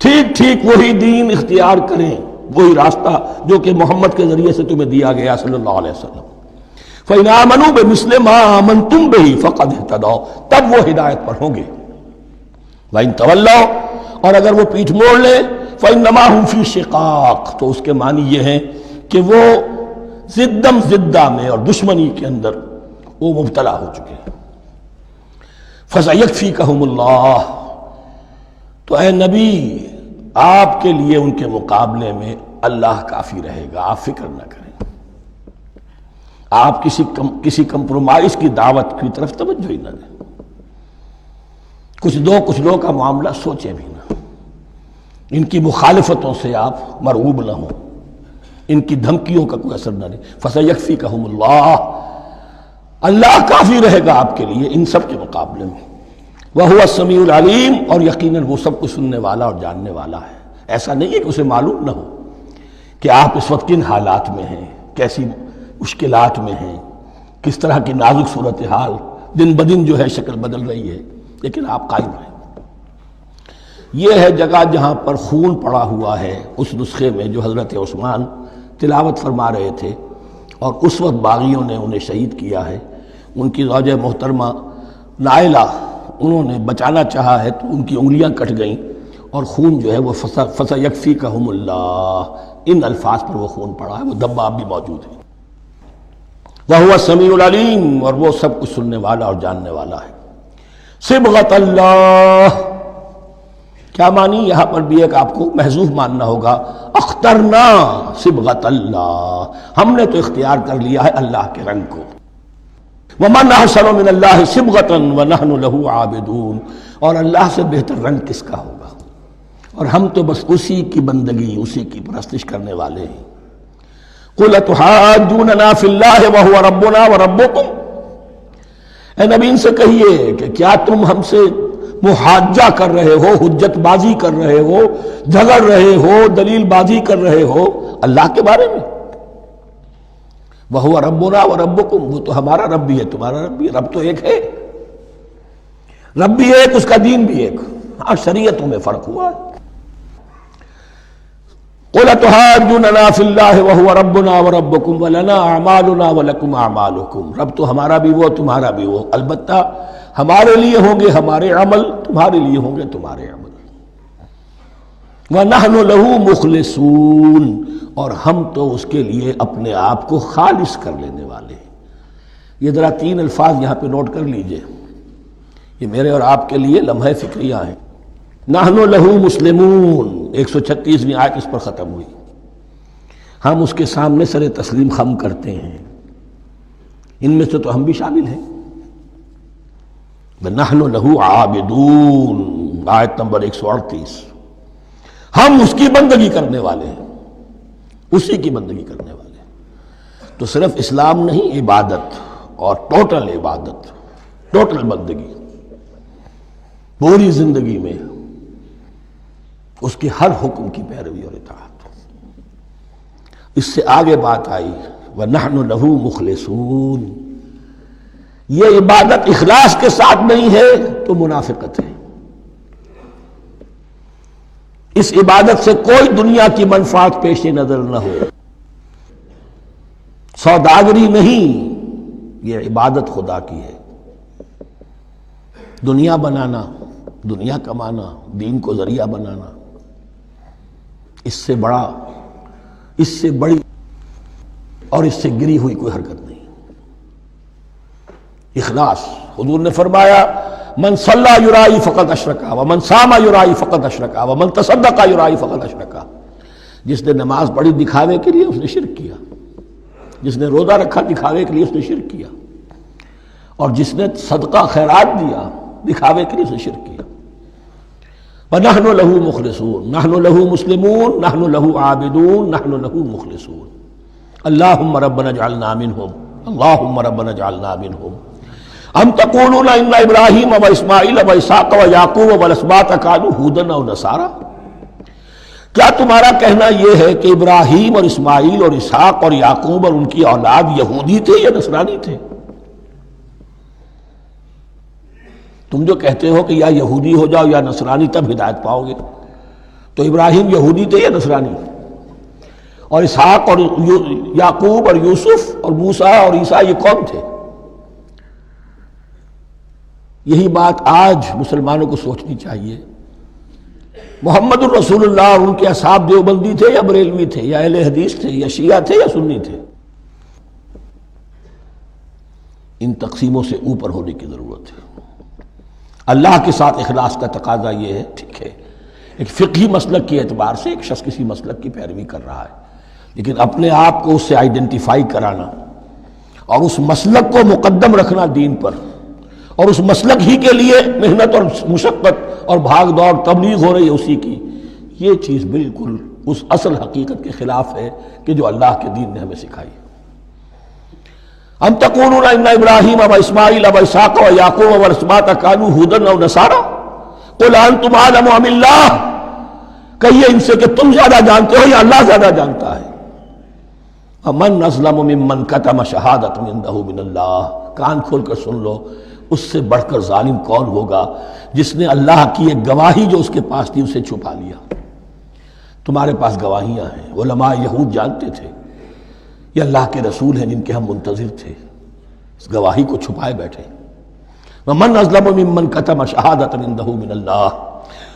ٹھیک ٹھیک وہی دین اختیار کریں، وہی راستہ جو کہ محمد کے ذریعے سے تمہیں دیا گیا صلی اللہ علیہ وسلم، فَإِنْ آمَنُوا بِمِثْلِ مَا آمَنْتُمْ بِهِ فَقَدْ اهْتَدَوْا، تب وہ ہدایت پر ہوں گے۔ وَإِنْ تَوَلَّوْا، اور اگر وہ پیٹھ موڑ لیں، فَإِنَّمَا هُمْ فِي شِقَاقٍ، تو اس کے معنی یہ ہیں کہ وہ زدم زدہ میں اور دشمنی کے اندر وہ مبتلا ہو چکے ہیں۔ فَسَيَكْفِيكَهُمُ اللَّهُ، تو اے نبی آپ کے لیے ان کے مقابلے میں اللہ کافی رہے گا، آپ فکر نہ کریں، آپ کسی کمپرومائز کی دعوت کی طرف توجہ ہی نہ دیں، کچھ دو کا معاملہ سوچیں بھی نہ، ان کی مخالفتوں سے آپ مرعوب نہ ہوں، ان کی دھمکیوں کا کوئی اثر نہ لیں۔ فَسَيَكْفِيكَهُمُ اللَّهُ، اللہ کافی رہے گا آپ کے لیے ان سب کے مقابلے میں۔ وَهُوَ السَّمِيعُ الْعَلِيمُ، اور یقیناً وہ سب کچھ سننے والا اور جاننے والا ہے۔ ایسا نہیں ہے کہ اسے معلوم نہ ہو کہ آپ اس وقت کن حالات میں ہیں، کیسی مشکلات میں ہیں، کس طرح کی نازک صورتحال دن بدن جو ہے شکل بدل رہی ہے، لیکن آپ قائم رہیں۔ یہ ہے جگہ جہاں پر خون پڑا ہوا ہے، اس نسخے میں جو حضرت عثمان تلاوت فرما رہے تھے، اور اس وقت باغیوں نے انہیں شہید کیا ہے۔ ان کی زوجہ محترمہ نائلہ، انہوں نے بچانا چاہا ہے تو ان کی انگلیاں کٹ گئیں، اور خون جو ہے وہ فَسَيَكْفِيكَهُمُ اللَّهُ، ان الفاظ پر وہ خون پڑا ہے، وہ دھبا اب بھی موجود ہے۔ وَهُوَ السَّمِيعُ الْعَلِيمُ، اور وہ سب کچھ سننے والا اور جاننے والا ہے۔ صبغۃ اللہ، کیا معنی یہاں پر بھی ایک آپ کو محذوف ماننا ہوگا، اخترنا صبغۃ اللہ، ہم نے تو اختیار کر لیا ہے اللہ کے رنگ کو۔ وَمَنْ أَحْسَنُ مِنَ اللَّهِ صِبْغَةً وَنَحْنُ لَهُ عَابِدُونَ، اور اللہ سے بہتر رنگ کس کا ہوگا، اور ہم تو بس اسی کی بندگی، اسی کی پرستش کرنے والے ہیں۔ قُلْ أَتُحَاجُّونَنَا فِي اللَّهِ وَهُوَ رَبُّنَا وَرَبُّكُمْ، اے نبی ان سے کہیے کہ کیا تم ہم سے محاجہ کر رہے ہو، حجت بازی کر رہے ہو، جھگڑ رہے ہو، دلیل بازی کر رہے ہو اللہ کے بارے میں؟ وَهُوَ رَبُّنَا وَرَبُّكُمْ، وہ تو ہمارا رب بھی ہے، تمہارا رب بھی ہے، رب تو ایک ہے، رب بھی ایک، اس کا دین بھی ایک، ہاں شریعتوں میں فرق ہوا ہے۔ قُلْ أَتُحَاجُّونَنَا فِي اللَّهِ وَهُوَ رَبُّنَا وَرَبُّكُمْ وَلَنَا أَعْمَالُنَا وَلَكُمْ أَعْمَالُكُمْ، رب تو ہمارا بھی وہ، تمہارا بھی وہ، البتہ ہمارے لیے ہوں گے ہمارے عمل، تمہارے لیے ہوں گے تمہارے عمل۔ وَنَحْنُ لَهُ مُخْلِصُونَ، اور ہم تو اس کے لیے اپنے آپ کو خالص کر لینے والے ہیں۔ یہ ذرا 3 الفاظ یہاں پہ نوٹ کر لیجئے، یہ میرے اور آپ کے لیے لمحہ فکریہ ہیں۔ نحن لہو مسلمون، 136ویں آیت اس پر ختم ہوئی، ہم اس کے سامنے سر تسلیم خم کرتے ہیں، ان میں سے تو ہم بھی شامل ہیں۔ نحن لہو عابدون، آیت نمبر 138، ہم اس کی بندگی کرنے والے ہیں، اسی کی بندگی کرنے والے ہیں۔ تو صرف اسلام نہیں، عبادت اور ٹوٹل عبادت، ٹوٹل بندگی، پوری زندگی میں اس کے ہر حکم کی پیروی اور اطاعت۔ اس سے آگے بات آئی وَنَحْنُ لَهُ مُخْلِصُونَ، یہ عبادت اخلاص کے ساتھ نہیں ہے تو منافقت ہے۔ اس عبادت سے کوئی دنیا کی منفعت پیش نظر نہ ہو، سوداگری نہیں، یہ عبادت خدا کی ہے۔ دنیا بنانا، دنیا کمانا، دین کو ذریعہ بنانا، اس سے بڑا، اس سے بڑی اور اس سے گری ہوئی کوئی حرکت نہیں۔ اخلاص، حضور نے فرمایا من صلی یرائی فقد اشرکا ومن صام یرائی فقد اشرکا ومن تصدق یرائی فقد اشرکا، جس نے نماز پڑھی دکھاوے کے لیے اس نے شرک کیا، جس نے روزہ رکھا دکھاوے کے لیے اس نے شرک کیا، اور جس نے صدقہ خیرات دیا دکھاوے کے لیے اس نے شرک کیا۔ وَنَحْنُ لَهُ مُخْلِصُونَ، نَحْنُ لَهُ مُسْلِمُونَ، نَحْنُ لَهُ عَابِدُونَ، نَحْنُ لَهُ مُخْلِصُونَ۔ اللهم ربنا اجعلنا منهم، اللهم ربنا اجعلنا منهم۔ ام تقولون ان ابراہیم واسماعیل واسحاق ویعقوب والاسباط كانوا هودا او نصارى، کیا تمہارا کہنا یہ ہے کہ ابراہیم اور اسماعیل اور اسحاق اور یعقوب اور ان کی اولاد یہودی تھے یا نصرانی تھے؟ تم جو کہتے ہو کہ یا یہودی ہو جاؤ یا نصرانی تب ہدایت پاؤ گے، تو ابراہیم یہودی تھے یا نصرانی؟ اور اسحاق اور یعقوب اور یوسف اور موسیٰ اور عیسیٰ یہ کون تھے؟ یہی بات آج مسلمانوں کو سوچنی چاہیے۔ محمد الرسول اللہ اور ان کے اصحاب دیوبندی تھے یا بریلوی تھے یا اہل حدیث تھے یا شیعہ تھے یا سنی تھے؟ ان تقسیموں سے اوپر ہونے کی ضرورت ہے۔ اللہ کے ساتھ اخلاص کا تقاضا یہ ہے، ٹھیک ہے ایک فقہی مسلک کے اعتبار سے ایک شخص کسی مسلک کی پیروی کر رہا ہے، لیکن اپنے آپ کو اس سے آئیڈینٹیفائی کرانا اور اس مسلک کو مقدم رکھنا دین پر، اور اس مسلک ہی کے لیے محنت اور مشقت اور بھاگ دوڑ تبلیغ ہو رہی ہے اسی کی، یہ چیز بالکل اس اصل حقیقت کے خلاف ہے کہ جو اللہ کے دین نے ہمیں سکھائی ہے۔ ام تقولون ان ابراہیم و اسماعیل و اسحاق و یعقوب والاسباط کانوا ھودا او نصارا قل انتم اعلم ام اللہ، کہیے ان سے کہ تم زیادہ جانتے ہو یا اللہ زیادہ جانتا ہے۔ ومن اظلم ممن کتم شہادۃ عنده من اللہ، کان کھول کر سن لو، اس سے بڑھ کر ظالم کون ہوگا جس نے اللہ کی ایک گواہی جو اس کے پاس تھی اسے چھپا لیا۔ تمہارے پاس گواہیاں ہیں، علماء یہود جانتے تھے یہ اللہ کے رسول ہیں جن کے ہم منتظر تھے، اس گواہی کو چھپائے بیٹھے۔ ومن اظلم ممن کتم شہادۃ عنده من اللہ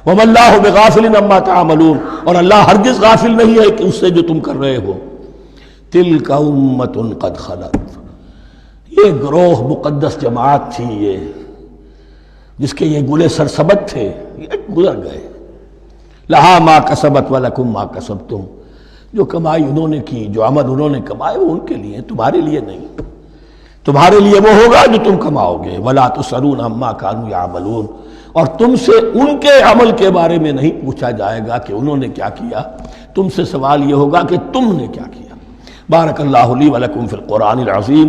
وما اللہ بغافل عما تعملون، اور اللہ ہرگز غافل نہیں ہے کہ اس سے جو تم کر رہے ہو۔ تلک امۃ قد خلت، یہ گروہ مقدس جماعت تھی یہ جس کے یہ گلے سرسبد تھے، یہ گزر گئے۔ لہا ما کسبت ولکم ما کسبتم، جو کمائی انہوں نے کی، جو عمل انہوں نے کمائے وہ ان کے لیے، تمہارے لیے نہیں۔ تمہارے لیے وہ ہوگا جو تم کماؤ گے۔ ولا تسألون عما كانوا يعملون، اور تم سے ان کے عمل کے بارے میں نہیں پوچھا جائے گا کہ انہوں نے کیا کیا، تم سے سوال یہ ہوگا کہ تم نے کیا کیا۔ بارک اللہ لی ولکم فی القرآن العظیم۔